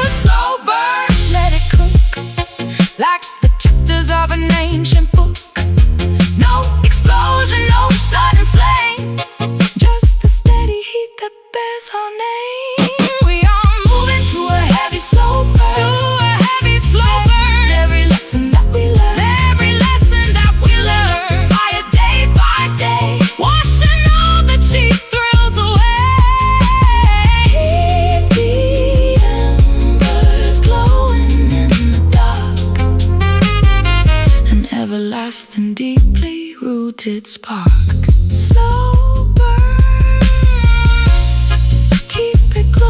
A: Slow burn, let it cook, like the chapters of an ancient book. No explosion, no sudden flame, just the steady heat that bears our name. We are moving to a heavy, slow burn, to a heavy, slow burn. Every lesson that we learn, every lesson that we learn, fire day by day, washing all the cheap thrills away. Keep the embers glowing in the dark, an everlasting, deeply rooted spark. Slow burn, keep it glowing.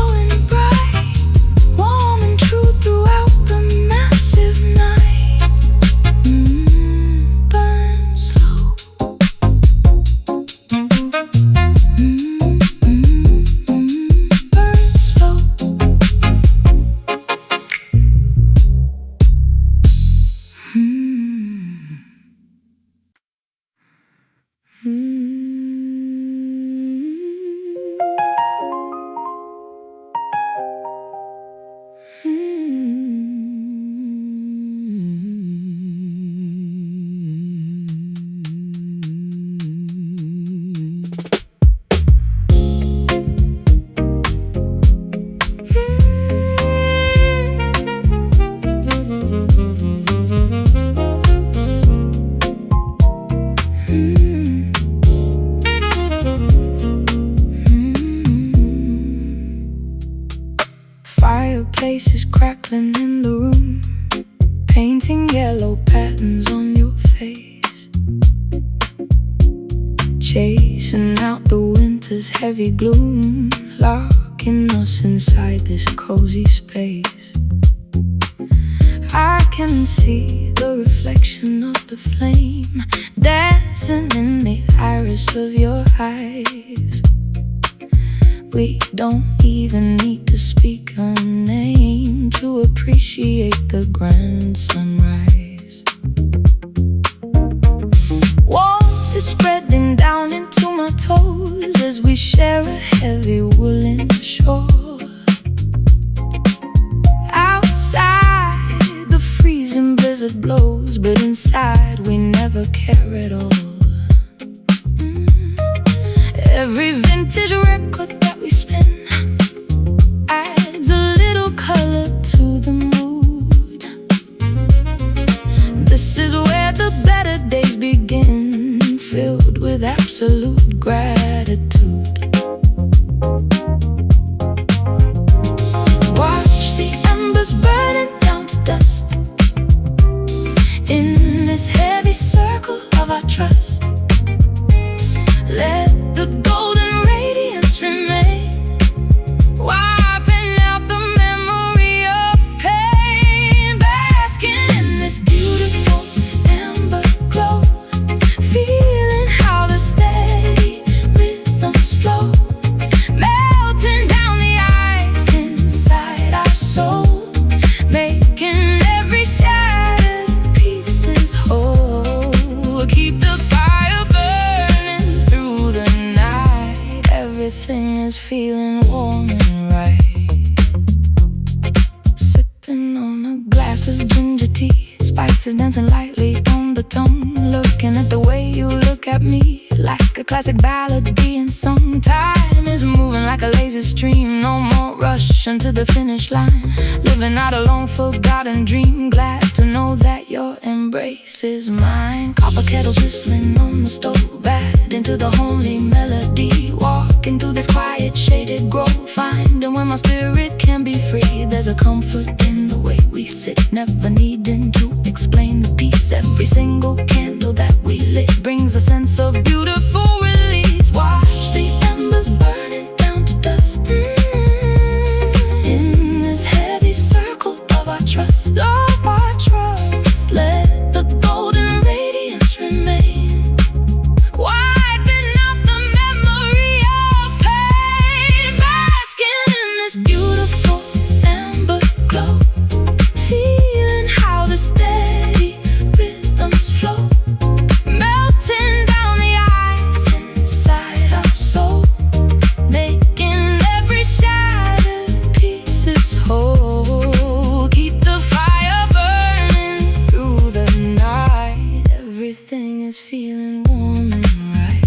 A: shuffling in the room, painting yellow patterns on your face, chasing out the winter's heavy gloom, locking us inside this cozy space. I can see the reflection of the flame dancing in the iris of your eyes. We don't even need to speak a name to appreciate the grand sunrise. Warmth is spreading down into my toes as we share a heavy woolen shawl. Outside, the freezing blizzard blows, but inside we never care at all. Every vintage record that we spin adds a little color to the mood. This is where the better days begin, filled with absolute gratitude. Watch the embers burning down to dust in this heavy circle of our trust. Let the golden radiance remain, wiping out the memory of pain. Basking in this beautiful amber glow, feeling how the steady rhythms flow, melting down the ice inside our soul, making every shattered pieces whole. Keep the fire burning through the night. Everything is feeling warm and right. Sipping on a glass of ginger tea, spices dancing lightly on the tongue, looking at the way you look at me, like a classic ballad being sung. Time is moving like a lazy stream, no more rushing to the finish line, living out a long forgotten dream. Glad to know that your embrace is mine. Copper kettles whistling on the stove, bad into the homely melody, walking through this quiet shaded grove, finding where my spirit can be free. There's a comfort in the way we sit, never needing to explain the peace. Every single candle that we lit brings a sense of beautiful release. Watch the embers burning down to dust in this heavy circle of our trust. Of our trust, let the golden radiance remain, wiping out the memory of pain. Basking in this beautiful amber glow, feeling how the steady rhythms flow, melting down the ice inside our soul, making every shattered pieces whole. Keep the fire burning through the night. Everything is feeling warm and right.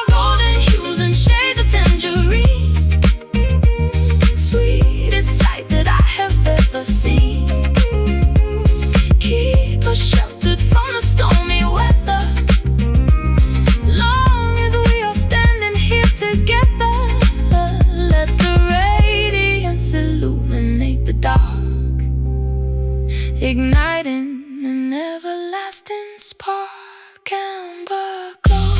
A: Golden hues and shades of tangerine, sweetest sight that I have ever seen. Keep us sheltered from the stormy weather, long as we are standing here together. Let the radiance illuminate the dark, igniting an everlasting spark. Amber glow,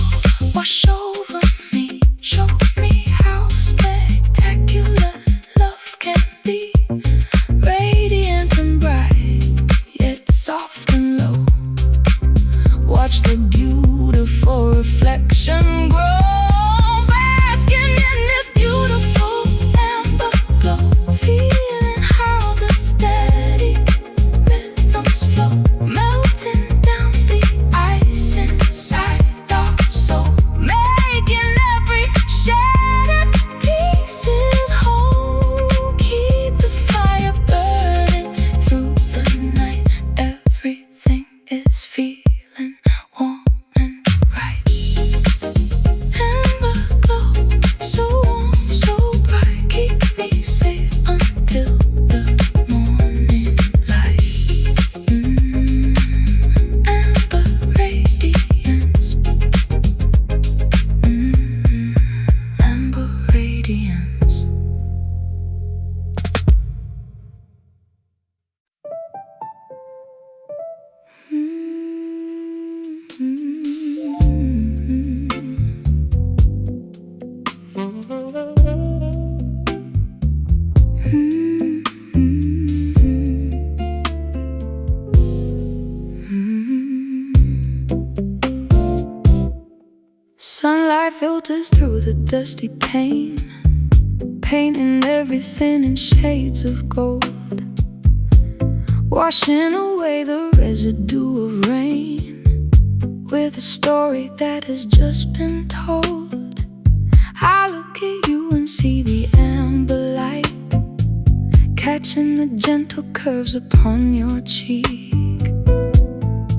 A: wash over me, show me how spectacular love can be. Radiant and bright, yet soft and low. Watch the beautiful reflection grow, basking in this beautiful amber glow, feeling how the steady rhythms flow, melting down the ice Light filters through the dusty pane, painting everything in shades of gold, washing away the residue of rain with a story that has just been told. I look at you and see the amber light, catching the gentle curves upon your cheek,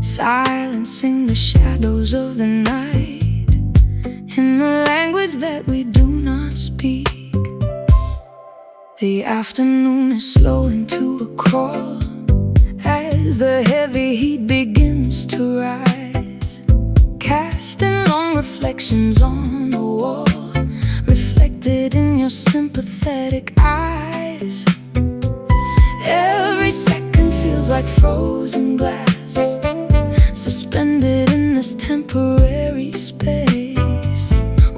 A: silencing the shadows of the night in the language that we do not speak. The afternoon is slowing to a crawl as the heavy heat begins to rise, casting long reflections on the wall, reflected in your sympathetic eyes. Every second feels like frozen glass, suspended in this temporary space,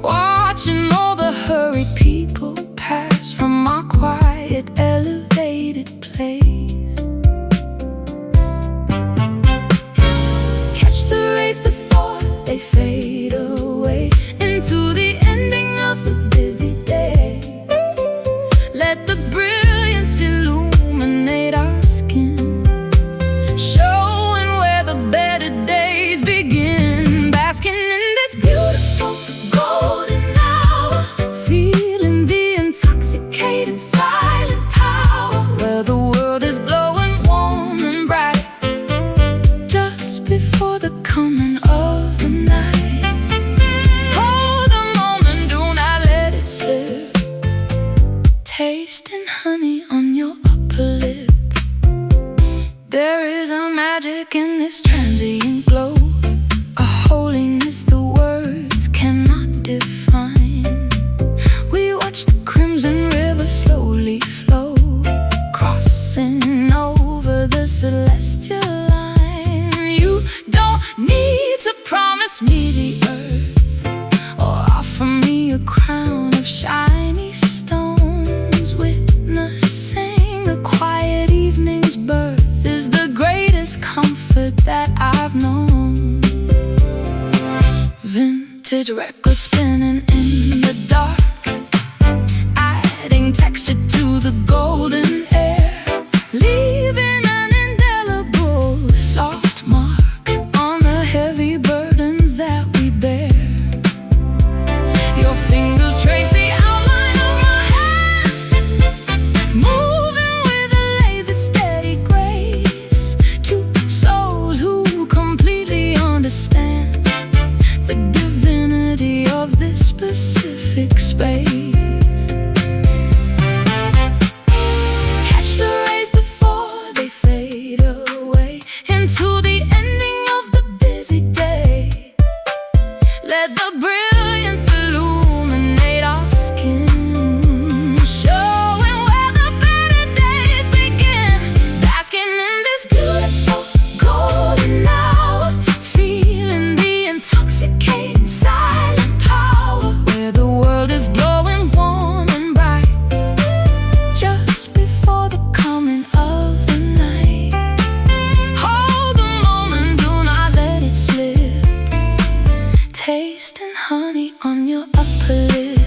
A: watching all the hurried people pass from our quiet, elevated place. Catch the rays before they fade away into the ending of the busy day. Let the brilliance illuminate our skin, showing where the better days begin. Basking in this beautiful golden hour, feeling the intoxicating silent power, where the world is glowing warm and bright just before the coming of the night. Hold the moment, do not let it slip, tasting honey on your upper lip. There is a magic in this transient glow, a holiness the words cannot define. We watch the crimson river slowly flow, crossing over the celestial line. You don't need to promise me the earth or offer me a crown of shiny stones. Witnessing a quiet evening's birth is the greatest comfort that I've known. Vintage records spinning in the dark, adding texture to the golden air, leaving an indelible soft mark on the heavy burdens that we bear. Your fingers trace the outline of my hand, moving with a lazy, steady grace. Two souls who completely understand the divinity of this specific space. Catch the rays before they fade away into the ending of the busy day. Let the brilliance illuminate our skin, showing where the better days begin. Basking in this beautiful golden hour, feeling the intoxicating silent power, where the world is glowing warm and bright just before the coming of the night. Hold the moment, do not let it slip, tasting honey on your upper lip.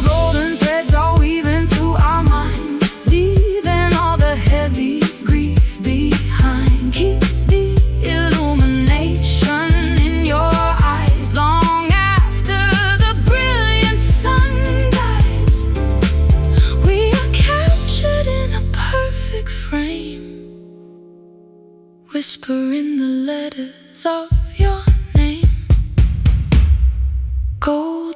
A: Golden threads are weaving through our mind, leaving all the heavy grief behind. Keep the illumination in your eyes long after the brilliant sun dies. We are captured in a perfect frame, whispering the letters of your name. Gold